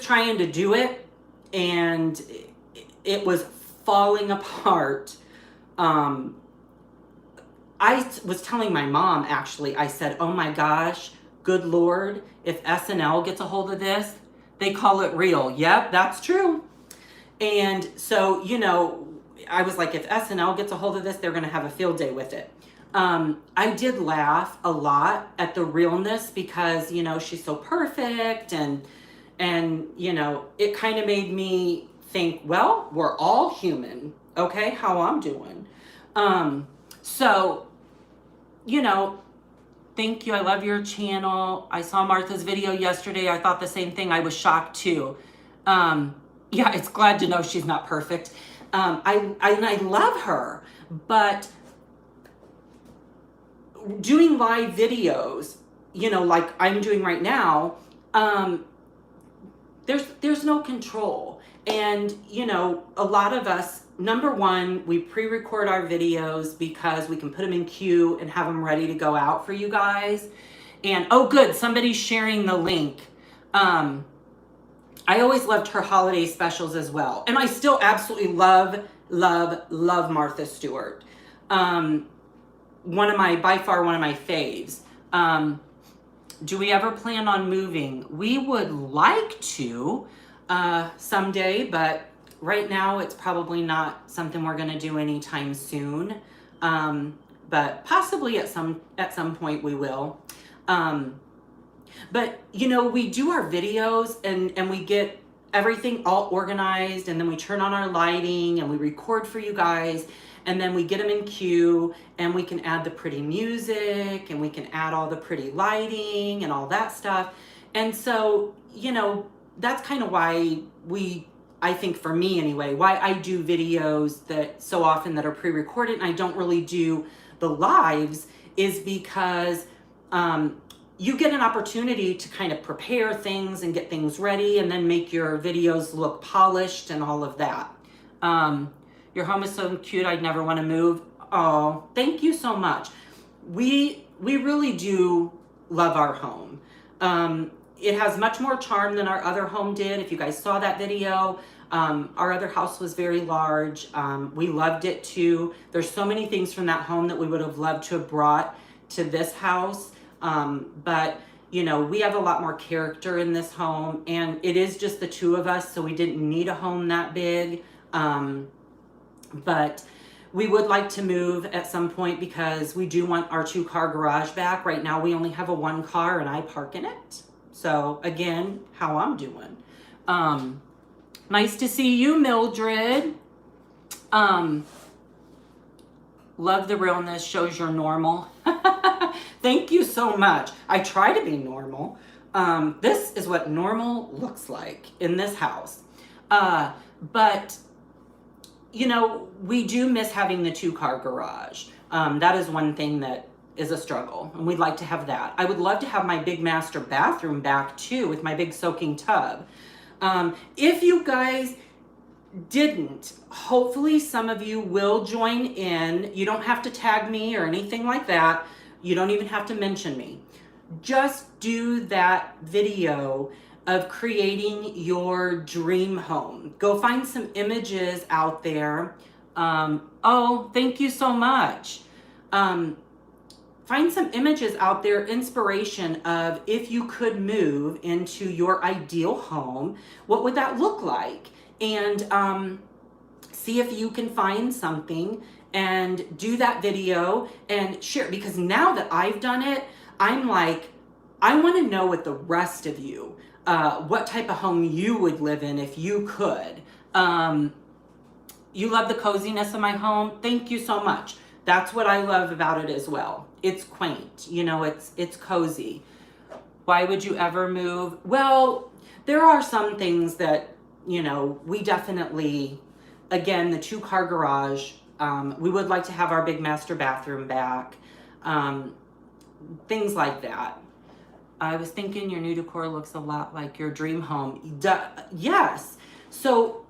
A: trying to do it, and it was falling apart. I was telling my mom, actually, I said, oh my gosh, good Lord, if SNL gets a hold of this, they call it real. Yep, that's true. And so, you know, I was like, if SNL gets a hold of this, they're going to have a field day with it. I did laugh a lot at the realness because, you know, she's so perfect, and you know, it kind of made me think, well, we're all human. Okay, how I'm doing. So, you know, thank you. I love your channel. I saw Martha's video yesterday. I thought the same thing. I was shocked too. Yeah, it's glad to know she's not perfect. I love her, but doing live videos, you know, like I'm doing right now, there's no control. And, you know, a lot of us, number one, we pre-record our videos because we can put them in queue and have them ready to go out for you guys. And, oh good, somebody's sharing the link. I always loved her holiday specials as well. And I still absolutely love Martha Stewart. By far one of my faves. Do we ever plan on moving? We would like to someday, but right now it's probably not something we're going to do anytime soon. But possibly at some point we will. But you know, we do our videos and we get everything all organized, and then we turn on our lighting and we record for you guys, and then we get them in queue, and we can add the pretty music, and we can add all the pretty lighting and all that stuff. And so, you know, that's kind of why I think for me anyway, why I do videos that so often that are pre-recorded and I don't really do the lives, is because you get an opportunity to kind of prepare things and get things ready and then make your videos look polished and all of that. Your home is so cute, I'd never want to move. Oh, thank you so much. We really do love our home. It has much more charm than our other home did. If you guys saw that video, our other house was very large. We loved it too. There's so many things from that home that we would have loved to have brought to this house. But you know, we have a lot more character in this home, and it is just the two of us, so we didn't need a home that big. But we would like to move at some point because we do want our 2-car garage back. Right now we only have a 1 car and I park in it. So again, how I'm doing. Nice to see you, Mildred. Love the realness, shows you're normal. Thank you so much. I try to be normal. This is what normal looks like in this house. But you know, we do miss having the 2-car garage. That is one thing that is a struggle, and we'd like to have that. I would love to have my big master bathroom back too, with my big soaking tub. If you guys didn't, hopefully some of you will join in. You don't have to tag me or anything like that. You don't even have to mention me. Just do that video of creating your dream home. Go find some images out there. Oh, thank you so much. Find some images out there, inspiration of if you could move into your ideal home, what would that look like? And see if you can find something and do that video and share, because now that I've done it, I'm like, I want to know what the rest of you, what type of home you would live in if you could. You love the coziness of my home. Thank you so much. That's what I love about it as well. It's quaint, you know, it's cozy. Why would you ever move? Well, there are some things that, you know, we definitely, again, the 2-car garage, we would like to have our big master bathroom back. Things like that. I was thinking your new decor looks a lot like your dream home. Yes. So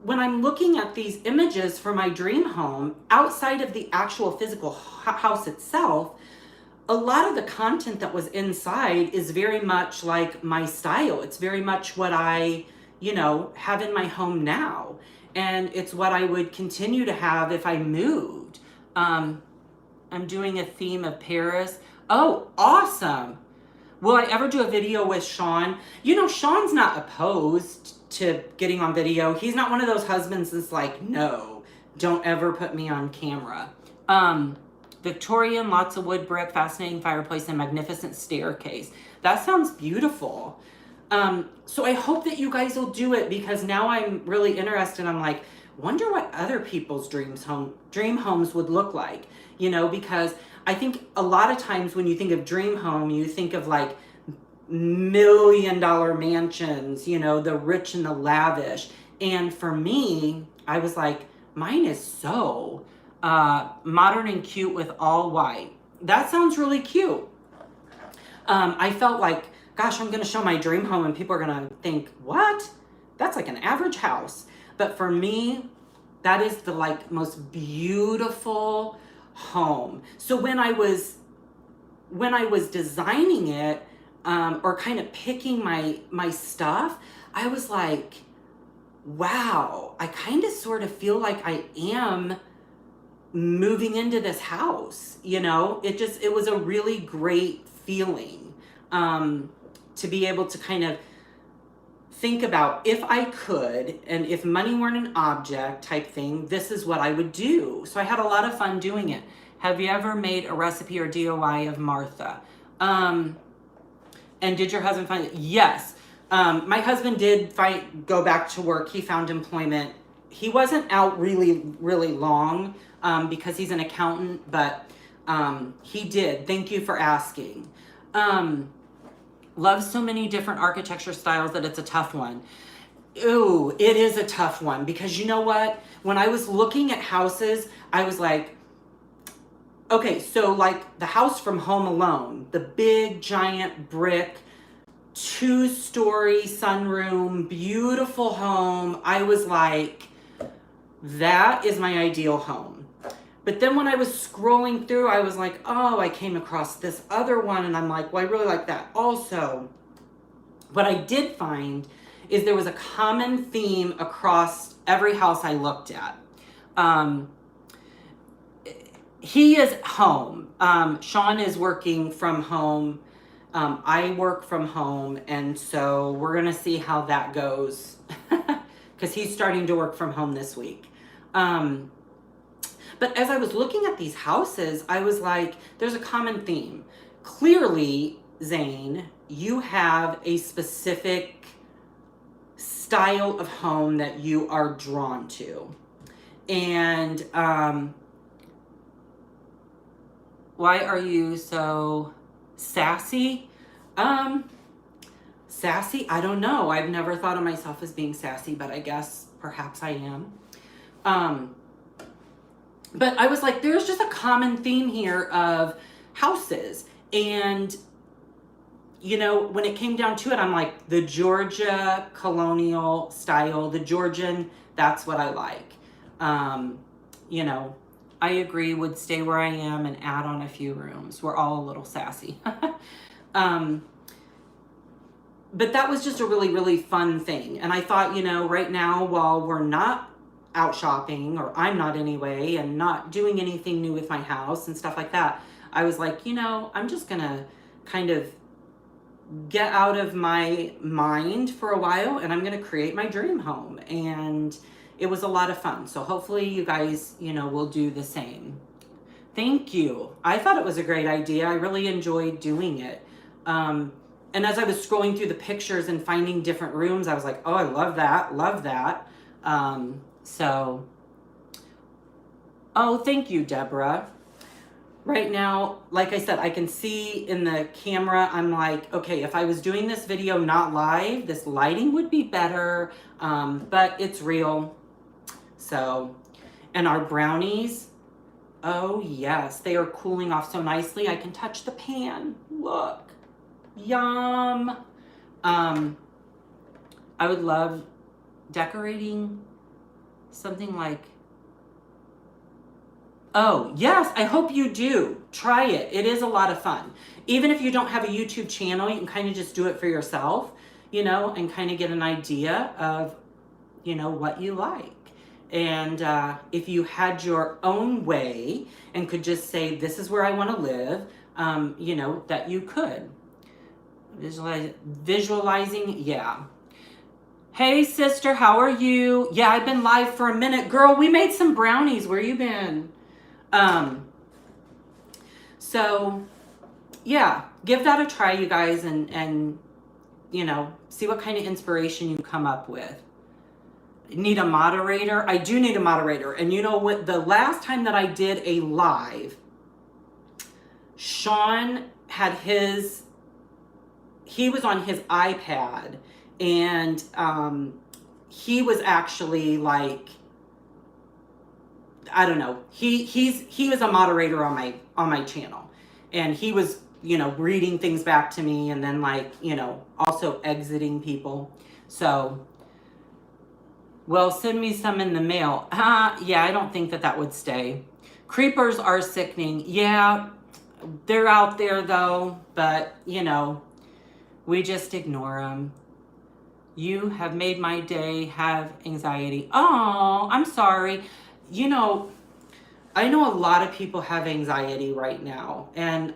A: when I'm looking at these images for my dream home, outside of the actual physical house itself, a lot of the content that was inside is very much like my style. It's very much what I, you know, have in my home now. And it's what I would continue to have if I moved. I'm doing a theme of Paris. Oh, awesome. Will I ever do a video with Sean? You know, Sean's not opposed to getting on video. He's not one of those husbands that's like, no, don't ever put me on camera. Victorian, lots of wood brick, fascinating fireplace, and magnificent staircase. That sounds beautiful. So I hope that you guys will do it, because now I'm really interested. I'm like, wonder what other people's dream homes would look like, you know, because I think a lot of times when you think of dream home, you think of like $1 million mansions, you know, the rich and the lavish. And for me, I was like, mine is so modern and cute with all white. That sounds really cute. I felt like, gosh, I'm going to show my dream home and people are going to think, what? That's like an average house. But for me, that is the like most beautiful home. So when I was designing it, or kind of picking my stuff, I was like, wow, I kind of sort of feel like I am moving into this house, you know. It was a really great feeling, to be able to kind of think about, if I could, and if money weren't an object type thing, this is what I would do. So I had a lot of fun doing it. Have you ever made a recipe or DIY of Martha? And did your husband find it? Yes. My husband did go back to work. He found employment. He wasn't out really, really long, because he's an accountant, but he did. Thank you for asking. Love so many different architecture styles that it's a tough one. Ooh, it is a tough one, because you know what? When I was looking at houses, I was like, okay, so like the house from Home Alone, the big giant brick, 2-story sunroom, beautiful home. I was like, that is my ideal home. But then when I was scrolling through, I was like, oh, I came across this other one, and I'm like, well, I really like that also. What I did find is there was a common theme across every house I looked at. He is home. Sean is working from home. I work from home, and so we're gonna see how that goes, because he's starting to work from home this week. But as I was looking at these houses, I was like, there's a common theme. Clearly, Zane, you have a specific style of home that you are drawn to. And why are you so sassy? Sassy? I don't know. I've never thought of myself as being sassy, but I guess perhaps I am. But I was like, there's just a common theme here of houses. And, you know, when it came down to it, I'm like, the Georgia colonial style, the Georgian, that's what I like. You know, I agree, would stay where I am and add on a few rooms. We're all a little sassy. But that was just a really, really fun thing. And I thought, you know, right now, while we're not out shopping, or I'm not anyway, and not doing anything new with my house and stuff like that, I was like, you know, I'm just gonna kind of get out of my mind for a while, and I'm gonna create my dream home. And it was a lot of fun. So hopefully you guys, you know, will do the same. Thank you. I thought it was a great idea. I really enjoyed doing it. And as I was scrolling through the pictures and finding different rooms, I was like, oh, I love that, love that. So, oh, thank you, Deborah. Right now, like I said, I can see in the camera, I'm like, okay, if I was doing this video not live, this lighting would be better, but it's real. So, and our brownies, oh yes, they are cooling off so nicely. I can touch the pan, look, yum. I would love decorating something like, oh yes, I hope you do. Try it. It is a lot of fun. Even if you don't have a YouTube channel, you can kind of just do it for yourself. you know, and kind of get an idea of, you know, what you like. And if you had your own way and could just say, this is where I want to live, you know, that you could. Visualizing, yeah. Hey, sister, how are you? Yeah, I've been live for a minute. Girl, we made some brownies. Where you been? So, yeah, give that a try, you guys, and you know, see what kind of inspiration you come up with. Need a moderator? I do need a moderator. And you know what? The last time that I did a live, Sean had he was on his iPad, and he was actually like, I don't know, he was a moderator on my channel, and he was, you know, reading things back to me, and then, like, you know, also exiting people. So, well, send me some in the mail. Yeah, I don't think that would stay. Creepers are sickening. Yeah, they're out there though, but you know, we just ignore them. You have made my day. Have anxiety. Oh, I'm sorry. You know, I know a lot of people have anxiety right now, and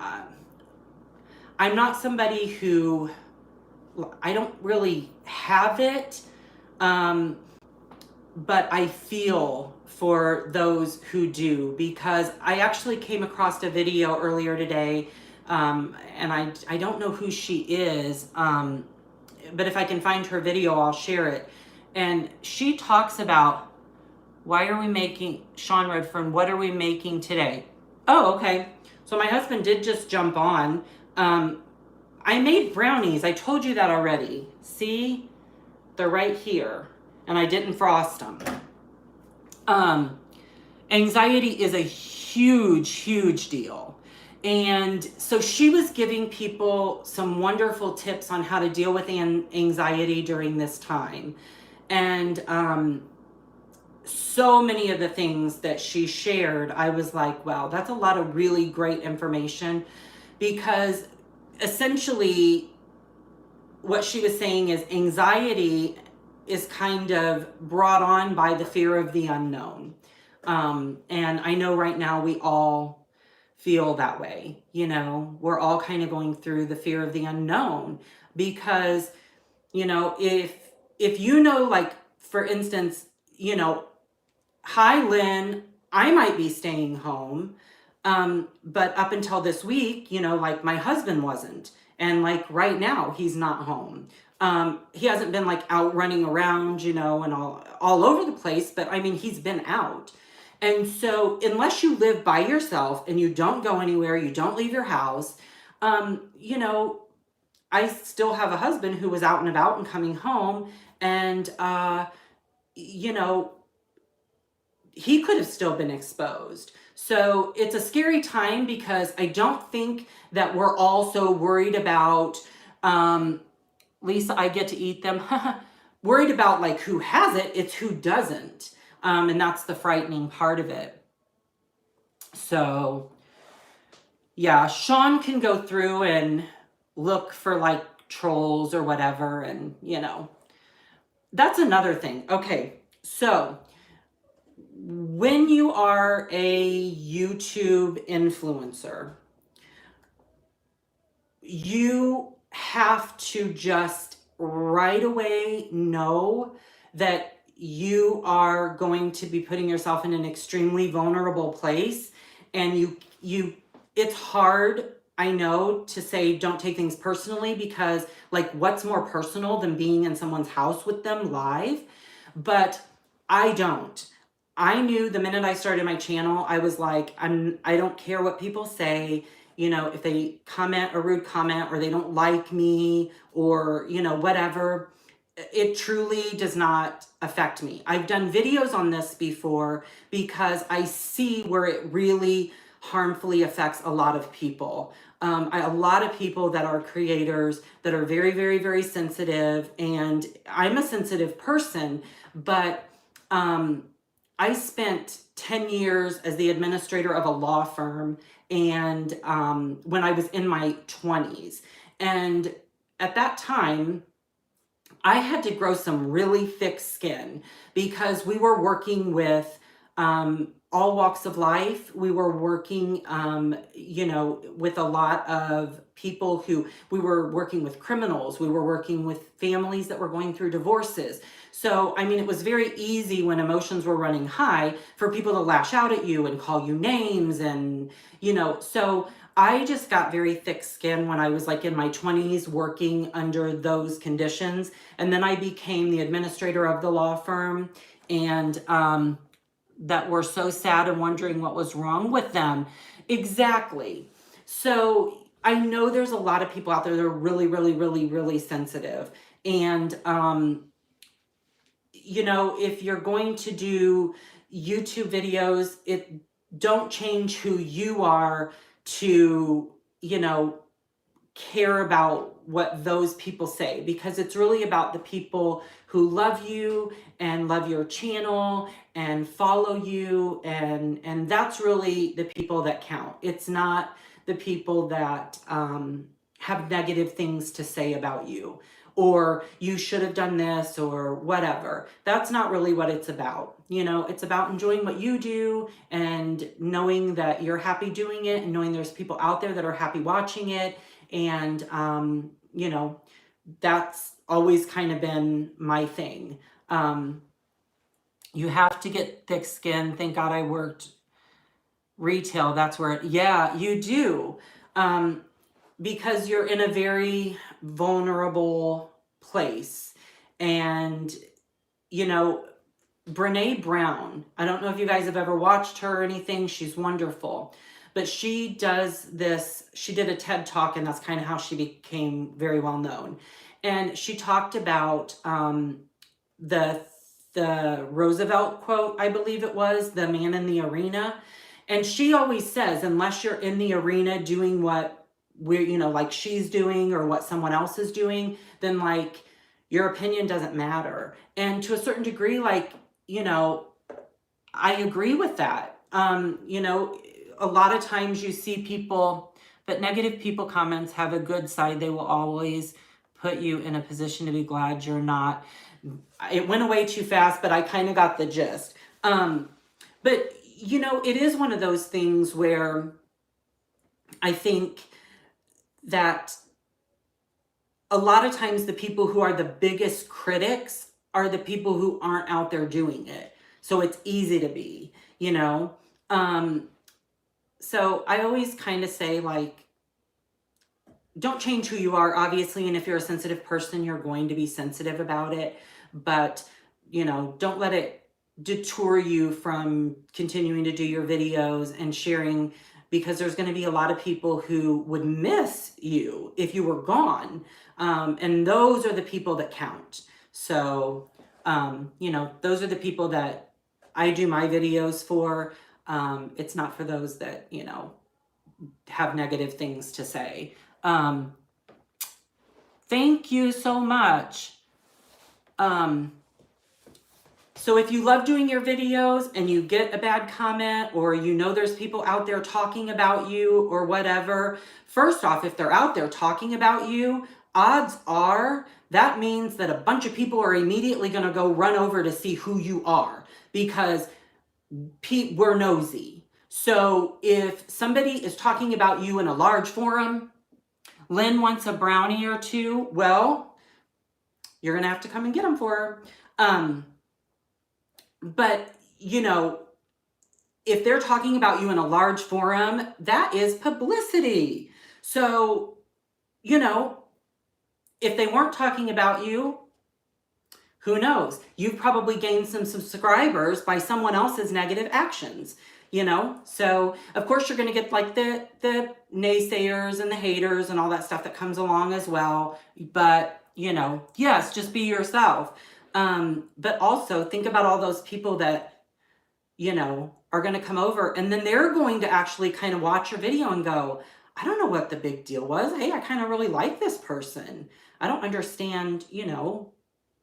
A: I'm not somebody who, I don't really have it, but I feel for those who do, because I actually came across a video earlier today, and I don't know who she is, but if I can find her video, I'll share it. And she talks about, why are we making, Sean Redfern, what are we making today? Oh, okay. So my husband did just jump on. I made brownies. I told you that already. See? They're right here. And I didn't frost them. Anxiety is a huge, huge deal. And so she was giving people some wonderful tips on how to deal with anxiety during this time. And so many of the things that she shared, I was like, wow, that's a lot of really great information, because essentially what she was saying is anxiety is kind of brought on by the fear of the unknown. And I know right now we all feel that way. You know, we're all kind of going through the fear of the unknown, because, you know, if you know, like, for instance, you know, hi, Lynn, I might be staying home. But up until this week, you know, like, my husband wasn't. And like right now, he's not home. He hasn't been like out running around, you know, and all over the place, but I mean, he's been out. And so unless you live by yourself and you don't go anywhere, you don't leave your house, you know, I still have a husband who was out and about and coming home, and, you know, he could have still been exposed. So it's a scary time, because I don't think that we're all so worried about, Lisa, I get to eat them, worried about like who has it, it's who doesn't. And that's the frightening part of it. So yeah, Sean can go through and look for like trolls or whatever, and you know, that's another thing. Okay, so when you are a YouTube influencer, you have to just right away know that you are going to be putting yourself in an extremely vulnerable place. And you it's hard, I know, to say don't take things personally, because like, what's more personal than being in someone's house with them live? But I don't. I knew the minute I started my channel, I was like, I don't care what people say, you know, if they comment a rude comment, or they don't like me, or, you know, whatever, it truly does not affect me. I've done videos on this before, because I see where it really harmfully affects a lot of people. A lot of people that are creators that are very, very, very sensitive, and I'm a sensitive person, but I spent 10 years as the administrator of a law firm, and when I was in my 20s. And at that time, I had to grow some really thick skin because we were working with all walks of life. We were working, you know, with a lot of people who, we were working with criminals. We were working with families that were going through divorces. So, I mean, it was very easy when emotions were running high for people to lash out at you and call you names and, you know, so I just got very thick skin when I was like in my 20s working under those conditions. And then I became the administrator of the law firm, and that were so sad and wondering what was wrong with them. Exactly. So I know there's a lot of people out there that are really, really, really, really sensitive. And, you know, if you're going to do YouTube videos, don't change who you are to, you know, care about what those people say, because it's really about the people who love you and love your channel and follow you, and that's really the people that count. It's not the people that have negative things to say about you, or you should have done this or whatever. That's not really what it's about. You know, it's about enjoying what you do and knowing that you're happy doing it, and knowing there's people out there that are happy watching it. And, you know, that's always kind of been my thing. You have to get thick skin. Thank God I worked retail. That's where, yeah, you do. Because you're in a very vulnerable place. And, you know, Brene Brown, I don't know if you guys have ever watched her or anything. She's wonderful. But she does this, she did a TED Talk, and that's kind of how she became very well known. And she talked about the Roosevelt quote, I believe it was, the man in the arena. And she always says, unless you're in the arena doing what we're, you know, like she's doing or what someone else is doing, then like your opinion doesn't matter. And to a certain degree, like, you know, I agree with that. You know, a lot of times you see people, but negative people comments have a good side. They will always put you in a position to be glad you're not. It went away too fast, but I kind of got the gist. But, you know, it is one of those things where I think that a lot of times the people who are the biggest critics are the people who aren't out there doing it. So it's easy to be, you know. So I always kind of say, like, don't change who you are, obviously. And if you're a sensitive person, you're going to be sensitive about it. But, you know, don't let it detour you from continuing to do your videos and sharing, because there's going to be a lot of people who would miss you if you were gone. And those are the people that count. So, you know, those are the people that I do my videos for. It's not for those that, you know, have negative things to say. Thank you so much. So if you love doing your videos and you get a bad comment, or you know there's people out there talking about you or whatever, first off, if they're out there talking about you, odds are that means that a bunch of people are immediately going to go run over to see who you are, because we're nosy. So if somebody is talking about you in a large forum, Lynn wants a brownie or two, well, you're going to have to come and get them for her. But, you know, if they're talking about you in a large forum, that is publicity. So, you know, if they weren't talking about you, who knows? You've probably gained some subscribers by someone else's negative actions, you know? So, of course, you're going to get like the naysayers and the haters and all that stuff that comes along as well. But, you know, yes, just be yourself. But also think about all those people that, you know, are going to come over, and then they're going to actually kind of watch your video and go, I don't know what the big deal was. Hey, I kind of really like this person. I don't understand, you know,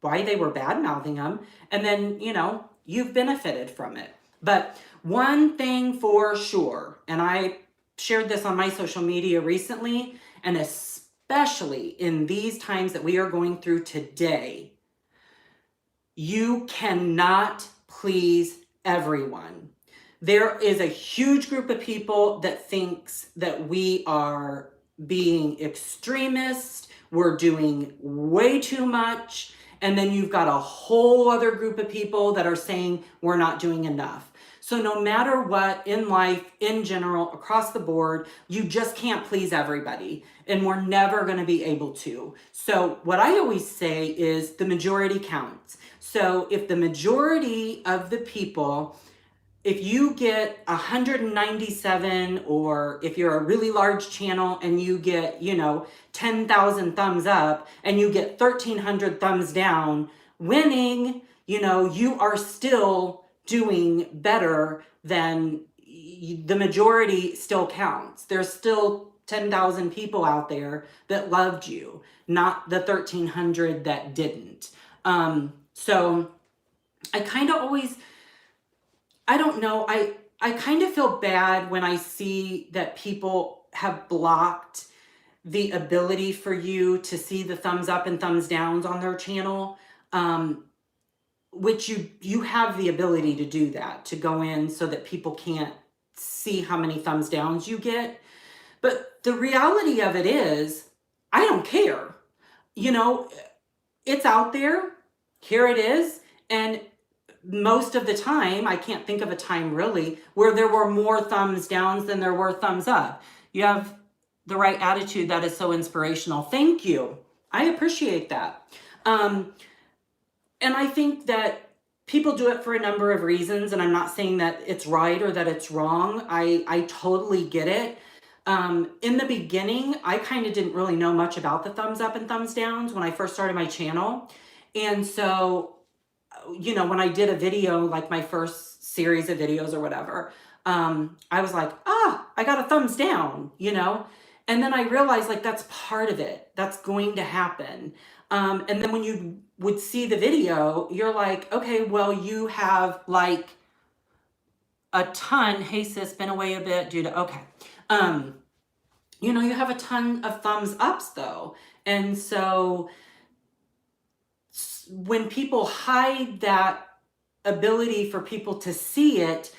A: why they were bad mouthing them. And then, you know, you've benefited from it. But one thing for sure, and I shared this on my social media recently, and especially in these times that we are going through today, you cannot please everyone. There is a huge group of people that thinks that we are being extremist, we're doing way too much, and then you've got a whole other group of people that are saying we're not doing enough. So no matter what in life, in general, across the board, you just can't please everybody, and we're never going to be able to. So what I always say is the majority counts. So if the majority of the people, if you get 197, or if you're a really large channel and you get, 10,000 thumbs up and you get 1,300 thumbs down, winning, you are still doing better than the majority still counts. There's still 10,000 people out there that loved you, not the 1,300 that didn't. So I kind of always, I don't know, I kind of feel bad when I see that people have blocked the ability for you to see the thumbs up and thumbs downs on their channel, which you have the ability to do that, to go in so that people can't see how many thumbs downs you get. But the reality of it is, I don't care. It's out there. Here it is. And most of the time, I can't think of a time really where there were more thumbs downs than there were thumbs up. You have the right attitude. That is so inspirational. Thank you. I appreciate that. And I think that people do it for a number of reasons, and I'm not saying that it's right or that it's wrong. I totally get it. In the beginning, I kind of didn't really know much about the thumbs up and thumbs downs when I first started my channel. And so, when I did a video, like my first series of videos or whatever, I was like, I got a thumbs down, and then I realized like that's part of it. That's going to happen. And then when you would see the video, you're like, okay, well, you have like a ton. Hey sis, been away a bit due to, okay. You have a ton of thumbs ups though. And so when people hide that ability for people to see it,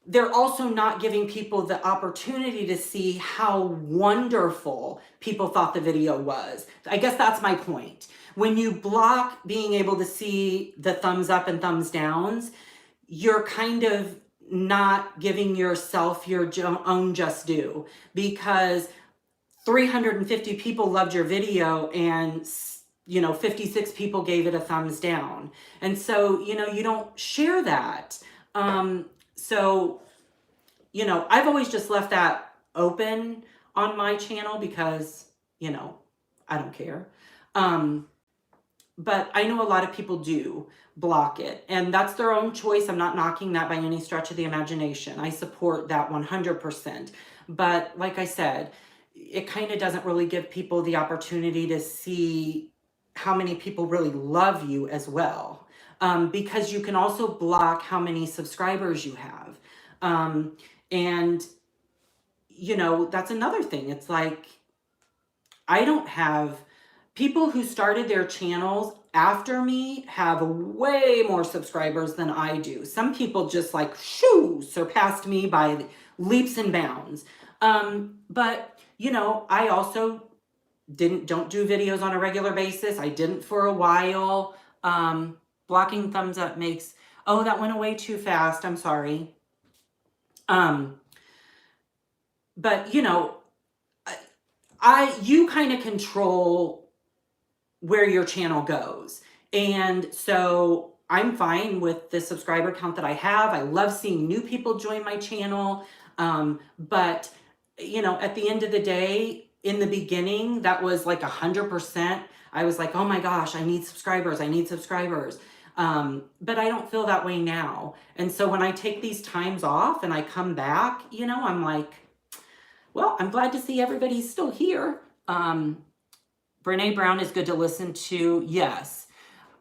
A: they're also not giving people the opportunity to see how wonderful people thought the video was. I guess that's my point. When you block being able to see the thumbs up and thumbs downs, you're kind of not giving yourself your own just due, because 350 people loved your video and 56 people gave it a thumbs down. And so, you don't share that. So, I've always just left that open on my channel because, I don't care. But I know a lot of people do block it, and that's their own choice. I'm not knocking that by any stretch of the imagination. I support that 100%. But like I said, it kind of doesn't really give people the opportunity to see how many people really love you as well. Because you can also block how many subscribers you have. And, that's another thing. It's like, I don't have people who started their channels after me have way more subscribers than I do. Some people just like, surpassed me by leaps and bounds. But, I also don't do videos on a regular basis. I didn't for a while. Blocking thumbs up makes, that went away too fast. I'm sorry. But you kind of control where your channel goes. And so I'm fine with the subscriber count that I have. I love seeing new people join my channel. But at the end of the day, in the beginning, that was like 100%. I was like, oh my gosh, I need subscribers. I need subscribers. But I don't feel that way now. And so when I take these times off and I come back, I'm like, well, I'm glad to see everybody's still here. Brene Brown is good to listen to. Yes.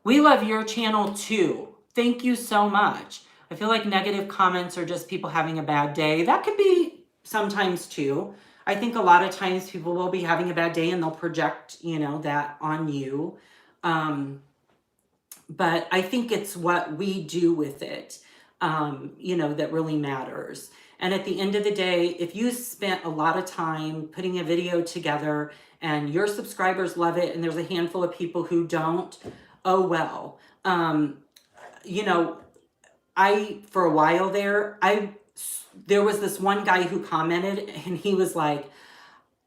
A: We love your channel too. Thank you so much. I feel like negative comments are just people having a bad day. That could be sometimes too. I think a lot of times people will be having a bad day and they'll project, you know, that on you. But I think it's what we do with it, you know, that really matters. And at the end of the day, if you spent a lot of time putting a video together and your subscribers love it and there's a handful of people who don't, oh well. You know, for a while there was this one guy who commented and he was like,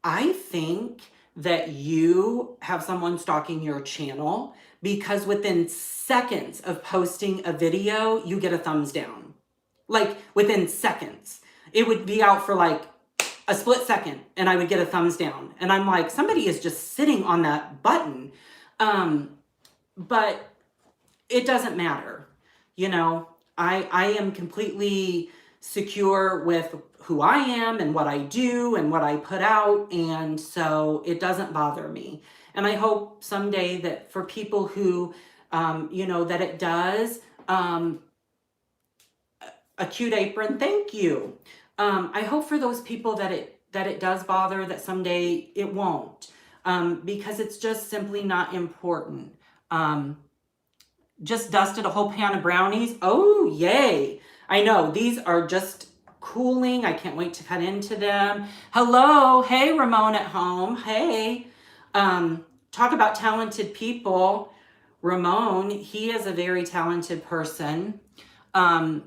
A: I think that you have someone stalking your channel because within seconds of posting a video, you get a thumbs down. Like within seconds. It would be out for like a split second and I would get a thumbs down. And I'm like, somebody is just sitting on that button. But it doesn't matter. You know, I am completely secure with who I am and what I do and what I put out. And so it doesn't bother me. And I hope someday that for people who, you know, that it does, a cute apron, thank you. I hope for those people that it does bother, that someday it won't, because it's just simply not important. Just dusted a whole pan of brownies. Oh, yay. I know, these are just cooling. I can't wait to cut into them. Hello. Hey, Ramon at home. Hey. Talk about talented people. Ramon, he is a very talented person. And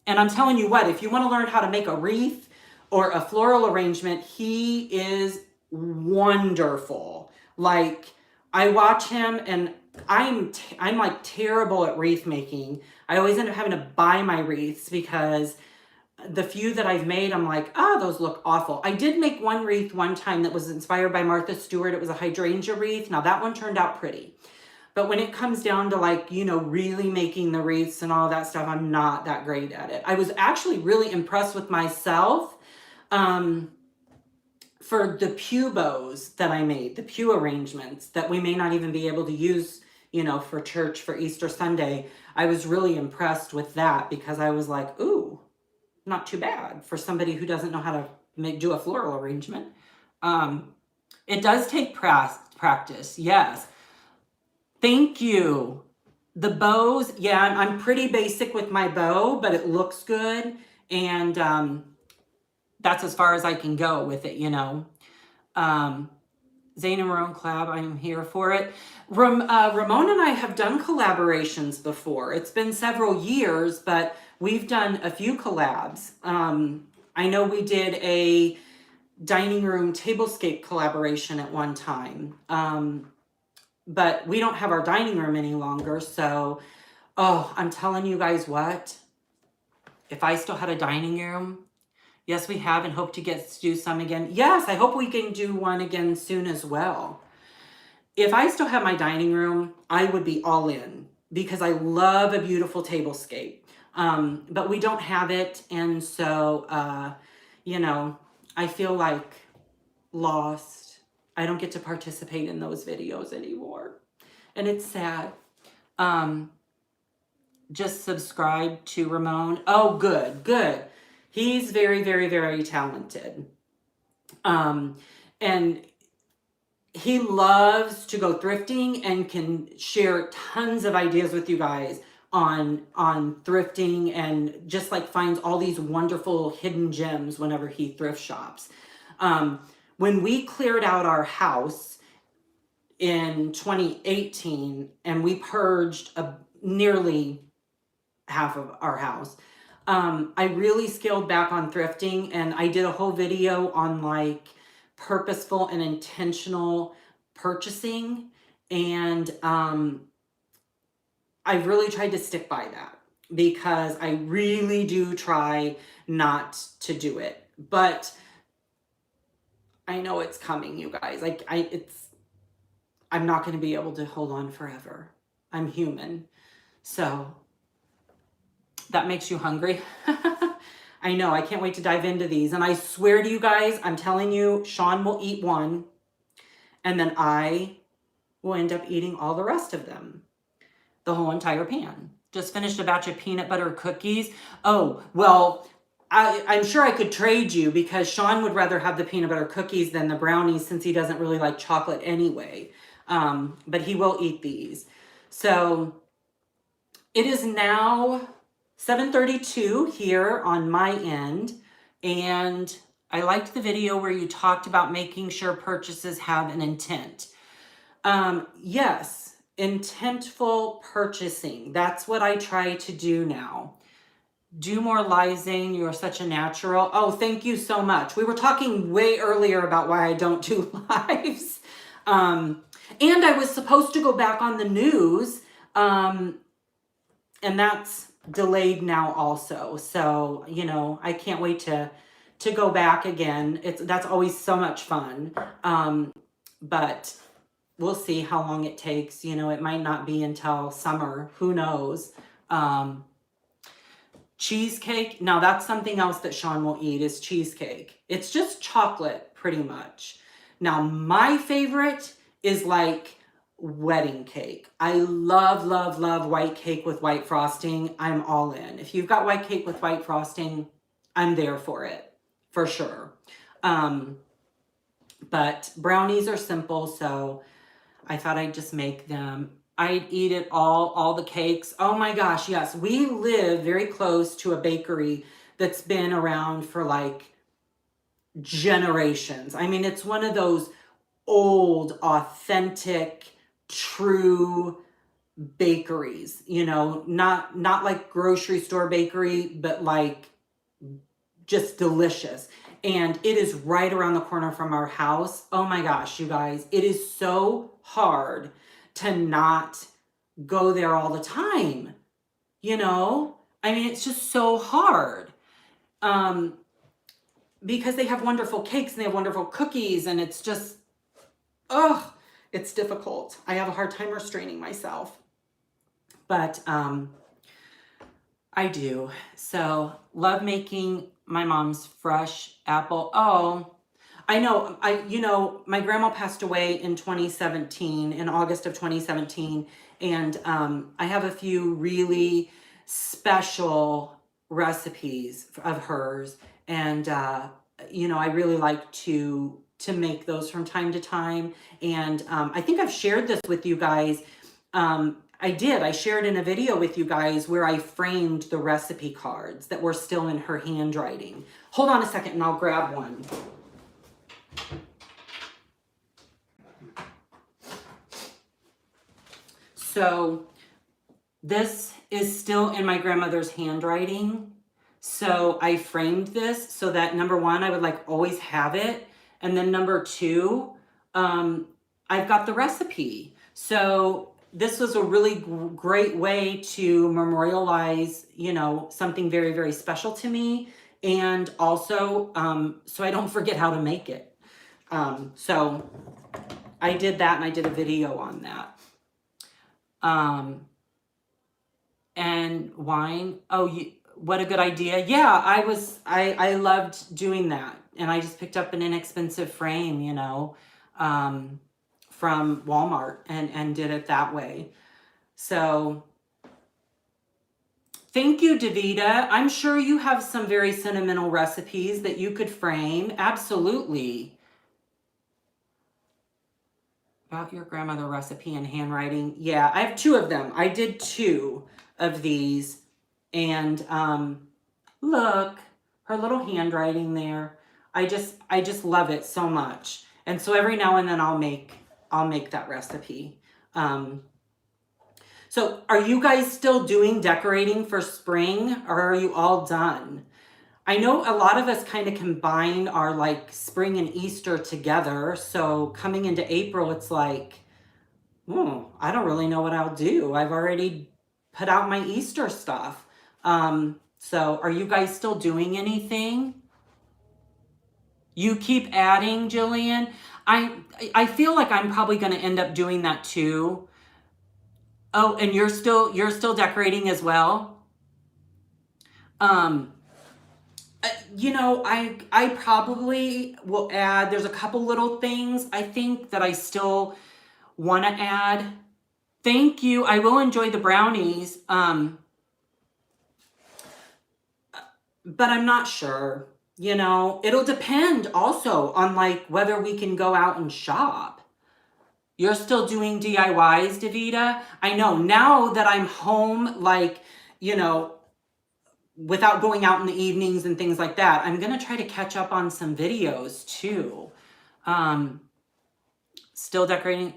A: I'm telling you what, if you want to learn how to make a wreath or a floral arrangement, he is wonderful. Like, I watch him and I'm like terrible at wreath making. I always end up having to buy my wreaths because the few that I've made, I'm like, oh, those look awful. I did make one wreath one time that was inspired by Martha Stewart. It was a hydrangea wreath. Now that one turned out pretty. But when it comes down to like, you know, really making the wreaths and all that stuff, I'm not that great at it. I was actually really impressed with myself for the pew bows that I made, the pew arrangements that we may not even be able to use, you know, for church for Easter Sunday. I was really impressed with that because I was like, ooh, not too bad for somebody who doesn't know how to do a floral arrangement. It does take practice, yes. Thank you. The bows, yeah, I'm pretty basic with my bow, but it looks good. And that's as far as I can go with it, you know. Zane and Ramon collab, I'm here for it. Ramon and I have done collaborations before. It's been several years, but we've done a few collabs. I know we did a dining room tablescape collaboration at one time. But we don't have our dining room any longer. So, oh, I'm telling you guys what, if I still had a dining room, yes, we have and hope to get to do some again. Yes, I hope we can do one again soon as well. If I still have my dining room, I would be all in because I love a beautiful tablescape. But we don't have it. And so, you know, I feel like lost. I don't get to participate in those videos anymore. And it's sad. Just subscribe to Ramon. Oh, good, good. He's very, very, very talented. And he loves to go thrifting and can share tons of ideas with you guys on thrifting and just like finds all these wonderful hidden gems whenever he thrift shops. When we cleared out our house in 2018 and we purged nearly half of our house, I really scaled back on thrifting and I did a whole video on like purposeful and intentional purchasing. And I really tried to stick by that because I really do try not to do it. But I know it's coming, you guys. Like I'm not going to be able to hold on forever. I'm human. So that makes you hungry. I know. I can't wait to dive into these. And I swear to you guys, I'm telling you, Sean will eat one and then I will end up eating all the rest of them. The whole entire pan. Just finished a batch of peanut butter cookies. Oh, well, I'm sure I could trade you because Sean would rather have the peanut butter cookies than the brownies since he doesn't really like chocolate anyway. But he will eat these. So it is now 7:32 here on my end. And I liked the video where you talked about making sure purchases have an intent. Yes, intentful purchasing. That's what I try to do now. Do more live, Zane. You are such a natural. Oh, thank you so much. We were talking way earlier about why I don't do lives. And I was supposed to go back on the news. And that's delayed now also. So, you know, I can't wait to go back again. That's always so much fun. But we'll see how long it takes. You know, it might not be until summer. Who knows? Cheesecake. Now that's something else that Sean will eat is cheesecake. It's just chocolate pretty much. Now my favorite is like wedding cake. I love, love, love white cake with white frosting. I'm all in. If you've got white cake with white frosting, I'm there for it, for sure. But brownies are simple, so I thought I'd just make them. I'd eat it all the cakes. Oh my gosh, yes. We live very close to a bakery that's been around for like generations. I mean, it's one of those old, authentic, true bakeries, you know, not like grocery store bakery, but like just delicious. And it is right around the corner from our house. Oh my gosh, you guys, it is so hard to not go there all the time. You know, I mean, it's just so hard. Because they have wonderful cakes and they have wonderful cookies and it's just, it's difficult. I have a hard time restraining myself, but I do. So love making my mom's fresh apple. Oh, I know. You know, my grandma passed away in 2017, in August of 2017. And I have a few really special recipes of hers. And, you know, I really like to make those from time to time. And I think I've shared this with you guys. I shared in a video with you guys where I framed the recipe cards that were still in her handwriting. Hold on a second and I'll grab one. So this is still in my grandmother's handwriting. So I framed this so that number one, I would like always have it. And then number two, I've got the recipe. So this was a really great way to memorialize, you know, something very, very special to me. And also, so I don't forget how to make it. So I did that and I did a video on that. And wine. Oh, what a good idea. Yeah, I loved doing that. And I just picked up an inexpensive frame, you know, from Walmart and did it that way. So thank you, Davida. I'm sure you have some very sentimental recipes that you could frame. Absolutely. About your grandmother recipe and handwriting. Yeah, I have two of them. I did two of these. And look, her little handwriting there. I just love it so much. And so every now and then I'll make that recipe. So are you guys still doing decorating for spring or are you all done? I know a lot of us kind of combine our like spring and Easter together. So coming into April, it's like, I don't really know what I'll do. I've already put out my Easter stuff. So are you guys still doing anything? You keep adding, Jillian. I feel like I'm probably going to end up doing that too. Oh, and you're still decorating as well. You know, I probably will add, there's a couple little things I think that I still want to add. Thank you. I will enjoy the brownies. but I'm not sure. You know, it'll depend also on like whether we can go out and shop. You're still doing DIYs, Davita? I know now that I'm home, like, you know, without going out in the evenings and things like that, I'm going to try to catch up on some videos too. Still decorating.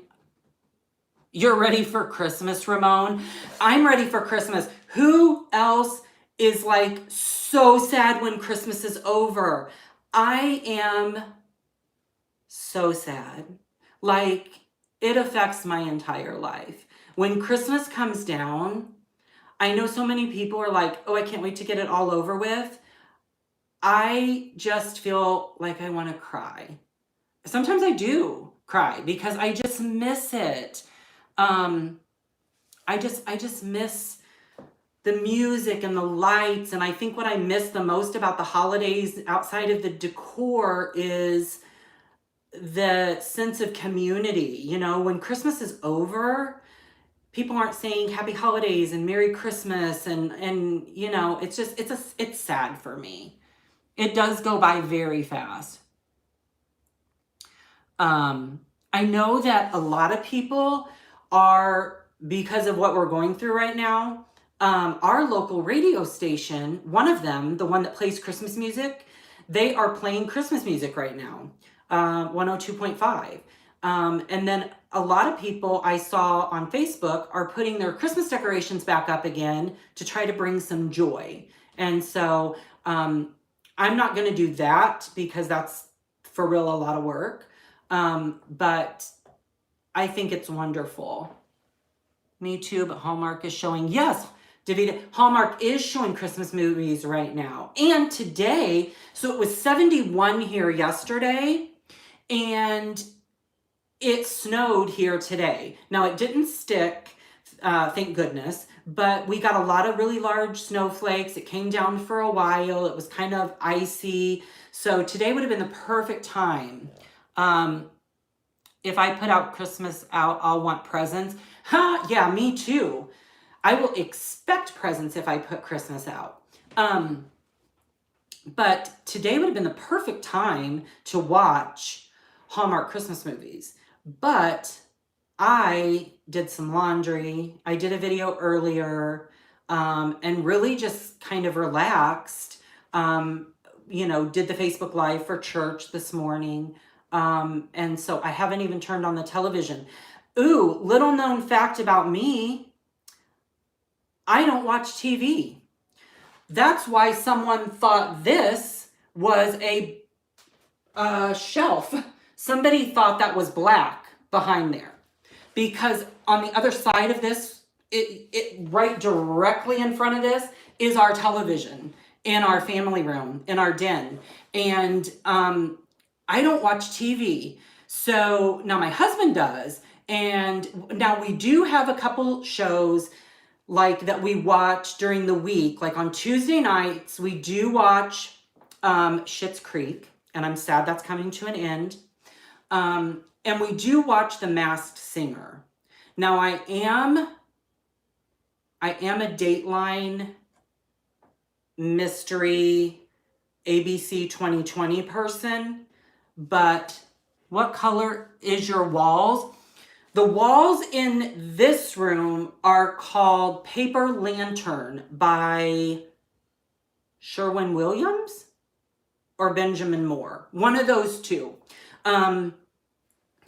A: You're ready for Christmas, Ramon? I'm ready for Christmas. Who else is like so sad when Christmas is over? I am so sad. Like, it affects my entire life. When Christmas comes down, I know so many people are like, oh, I can't wait to get it all over with. I just feel like I want to cry. Sometimes I do cry because I just miss it. I just miss the music and the lights. And I think what I miss the most about the holidays outside of the decor is the sense of community. You know, when Christmas is over, people aren't saying happy holidays and Merry Christmas. And you know, it's sad for me. It does go by very fast. I know that a lot of people are, because of what we're going through right now, our local radio station, one of them, the one that plays Christmas music, they are playing Christmas music right now, 102.5. And then a lot of people I saw on Facebook are putting their Christmas decorations back up again to try to bring some joy. And so I'm not going to do that because that's for real a lot of work. But I think it's wonderful. Me too, but Hallmark is showing, yes, Davida, Hallmark is showing Christmas movies right now. And today, so it was 71 here yesterday, and it snowed here today. Now, it didn't stick, thank goodness, but we got a lot of really large snowflakes. It came down for a while. It was kind of icy. So today would have been the perfect time. If I put out Christmas out, I'll want presents. Yeah, me too. I will expect presents if I put Christmas out. But today would have been the perfect time to watch Hallmark Christmas movies. But I did some laundry. I did a video earlier, and really just kind of relaxed. You know, did the Facebook Live for church this morning. And so I haven't even turned on the television. Ooh, little known fact about me, I don't watch TV. That's why someone thought this was a shelf. Somebody thought that was black behind there. Because on the other side of this, it right directly in front of this is our television in our family room, in our den. And I don't watch TV. So now my husband does. And now we do have a couple shows like that we watch during the week. Like on Tuesday nights, we do watch Schitt's Creek. And I'm sad that's coming to an end. And we do watch The Masked Singer. Now I am a Dateline mystery ABC 2020 person. But what color is your walls? The walls in this room are called Paper Lantern by Sherwin-Williams or Benjamin Moore. One of those two. And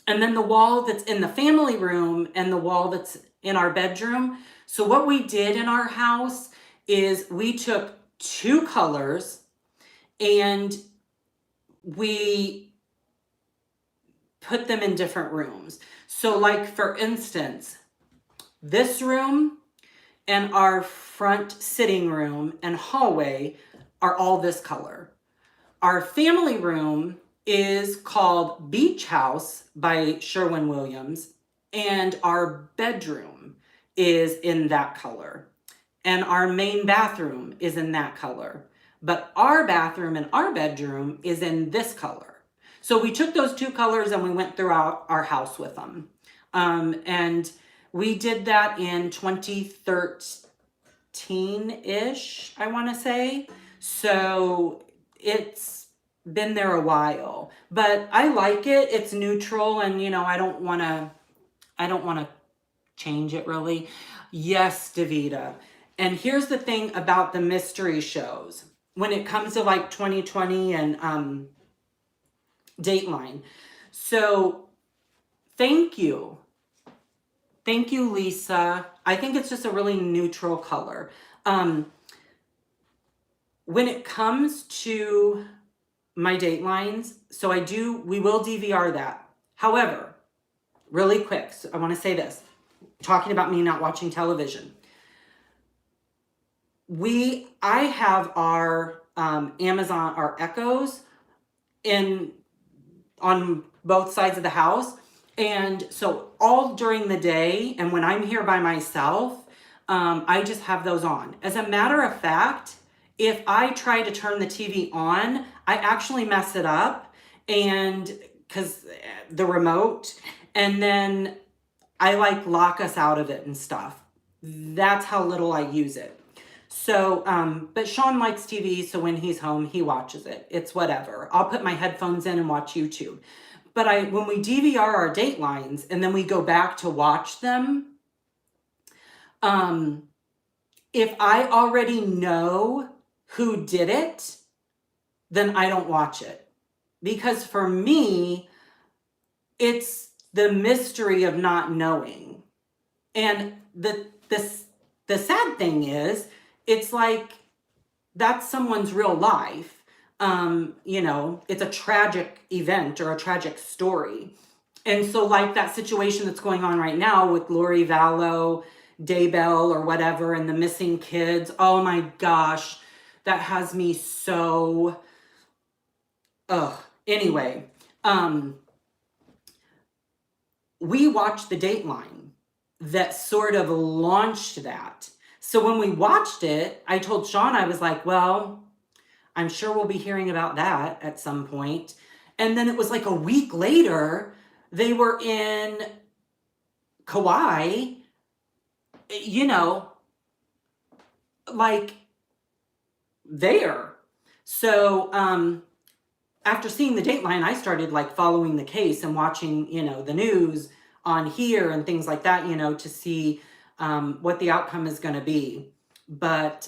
A: then the wall that's in the family room and the wall that's in our bedroom. So what we did in our house is we took two colors and we put them in different rooms. So like for instance, this room and our front sitting room and hallway are all this color. Our family room is called Beach House by Sherwin-Williams, and our bedroom is in that color. And our main bathroom is in that color. But our bathroom and our bedroom is in this color. So we took those two colors and we went throughout our house with them. And we did that in 2013-ish, I want to say. So it's been there a while, but I like it. It's neutral, and you know, I don't want to change it really. Yes, Davita. And here's the thing about the mystery shows. When it comes to like 2020 and Dateline. So thank you. Thank you, Lisa. I think it's just a really neutral color. When it comes to my Datelines, so we will DVR that. However, really quick, so I want to say this, talking about me not watching television. I have our Amazon, our Echoes on both sides of the house. And so all during the day, and when I'm here by myself, I just have those on. As a matter of fact, if I try to turn the TV on, I actually mess it up, and because the remote, and then I like lock us out of it and stuff. That's how little I use it. So, but Sean likes TV, so when he's home, he watches it. It's whatever. I'll put my headphones in and watch YouTube. But when we DVR our Datelines and then we go back to watch them, if I already know who did it, then I don't watch it. Because for me, it's the mystery of not knowing. And the sad thing is, it's like, that's someone's real life. You know, it's a tragic event or a tragic story. And so like that situation that's going on right now with Lori Vallow, Daybell or whatever, and the missing kids. Oh my gosh, that has me so, Anyway, we watched the Dateline that sort of launched that. So when we watched it, I told Sean, I was like, well, I'm sure we'll be hearing about that at some point. And then it was like a week later, they were in Kauai, you know, like there. So after seeing the Dateline, I started like following the case and watching, you know, the news on here and things like that, you know, to see what the outcome is going to be. But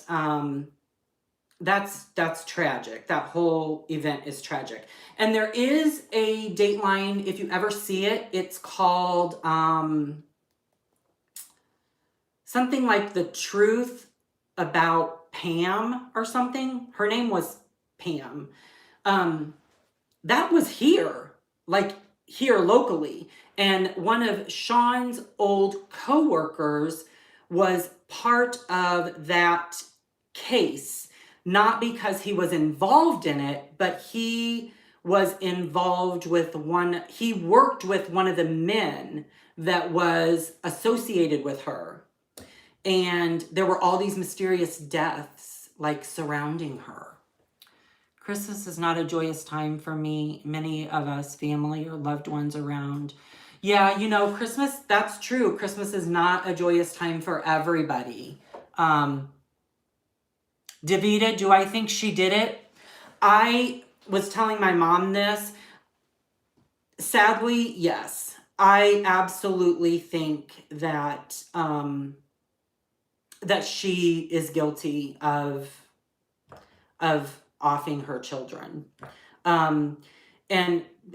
A: that's tragic. That whole event is tragic. And there is a Dateline, if you ever see it, it's called something like The Truth About Pam or something. Her name was Pam. That was here, like here locally. And one of Sean's old coworkers was part of that case, not because he was involved in it, but he was involved with he worked with one of the men that was associated with her. And there were all these mysterious deaths like surrounding her. Christmas is not a joyous time for me. Many of us, family or loved ones around. Yeah, you know, Christmas, that's true. Christmas is not a joyous time for everybody. Davita, do I think she did it? I was telling my mom this. Sadly, yes. I absolutely think that that she is guilty of offing her children. And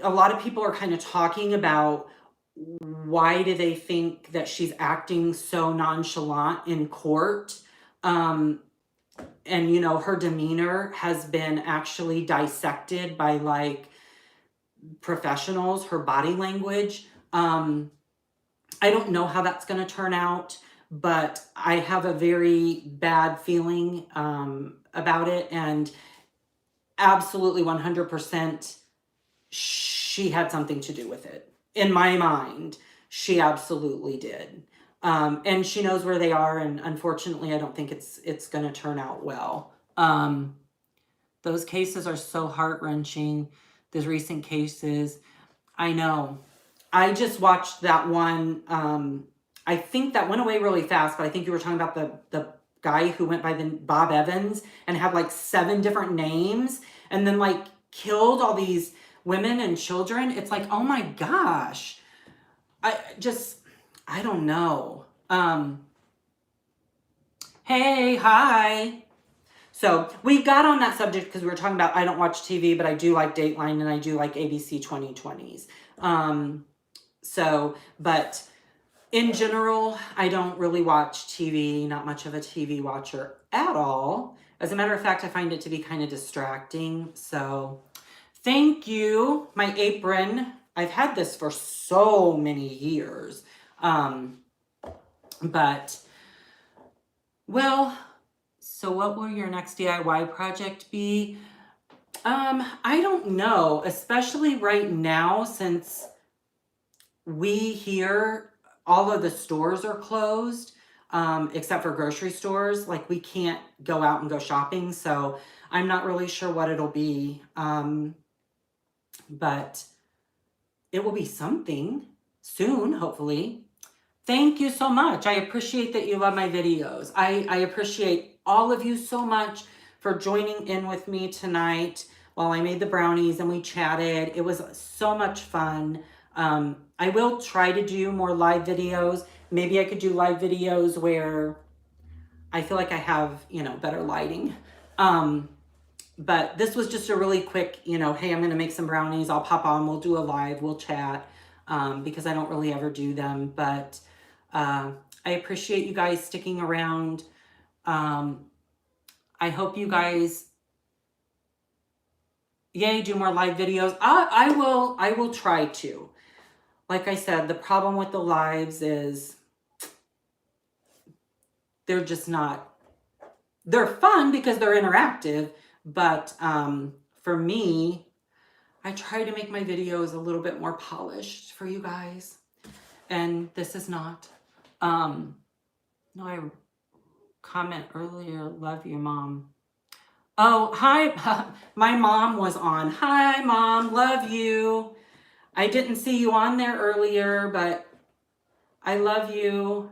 A: a lot of people are kind of talking about why do they think that she's acting so nonchalant in court. And, you know, her demeanor has been actually dissected by like professionals, her body language. I don't know how that's going to turn out, but I have a very bad feeling about it. And absolutely 100% she had something to do with it. In my mind, she absolutely did. And she knows where they are, and unfortunately, I don't think it's going to turn out well. Those cases are so heart-wrenching, those recent cases. I know. I just watched that one. I think that went away really fast, but I think you were talking about the guy who went by the Bob Evans and had like 7 different names and then like killed all these women and children. It's like, oh my gosh. I don't know. Hey, hi. So we got on that subject because we were talking about I don't watch TV, but I do like Dateline and I do like ABC 2020s. But in general, I don't really watch TV, not much of a TV watcher at all. As a matter of fact, I find it to be kind of distracting. So thank you. My apron, I've had this for so many years. So what will your next DIY project be? I don't know, especially right now since we here, all of the stores are closed, except for grocery stores. Like we can't go out and go shopping. So I'm not really sure what it'll be. But it will be something soon, hopefully. Thank you so much. I appreciate that you love my videos. I appreciate all of you so much for joining in with me tonight while I made the brownies and we chatted. It was so much fun. I will try to do more live videos. Maybe I could do live videos where I feel like I have, better lighting. But this was just a really quick, hey, I'm going to make some brownies. I'll pop on, we'll do a live, we'll chat, because I don't really ever do them. But I appreciate you guys sticking around. I hope you guys, do more live videos. I will try to. Like I said, the problem with the lives is they're just not, they're fun because they're interactive. But for me, I try to make my videos a little bit more polished for you guys. And this is not. No, I comment earlier, love you, Mom. Oh, hi. My mom was on. Hi, Mom, love you. I didn't see you on there earlier, but I love you.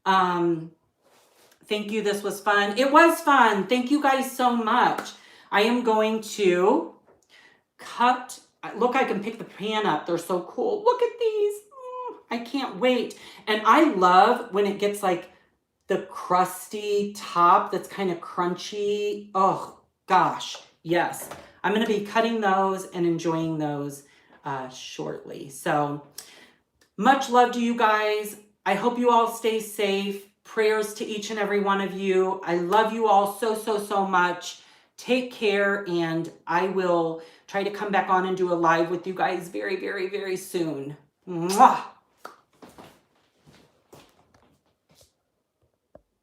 A: Thank you. This was fun. It was fun. Thank you guys so much. I am going to cut. Look, I can pick the pan up. They're so cool. Look at these. I can't wait. And I love when it gets like the crusty top that's kind of crunchy. Oh, gosh. Yes. I'm going to be cutting those and enjoying those shortly. So much love to you guys. I hope you all stay safe. Prayers to each and every one of you. I love you all so, so, so much. Take care, and I will try to come back on and do a live with you guys very, very, very soon. Mwah!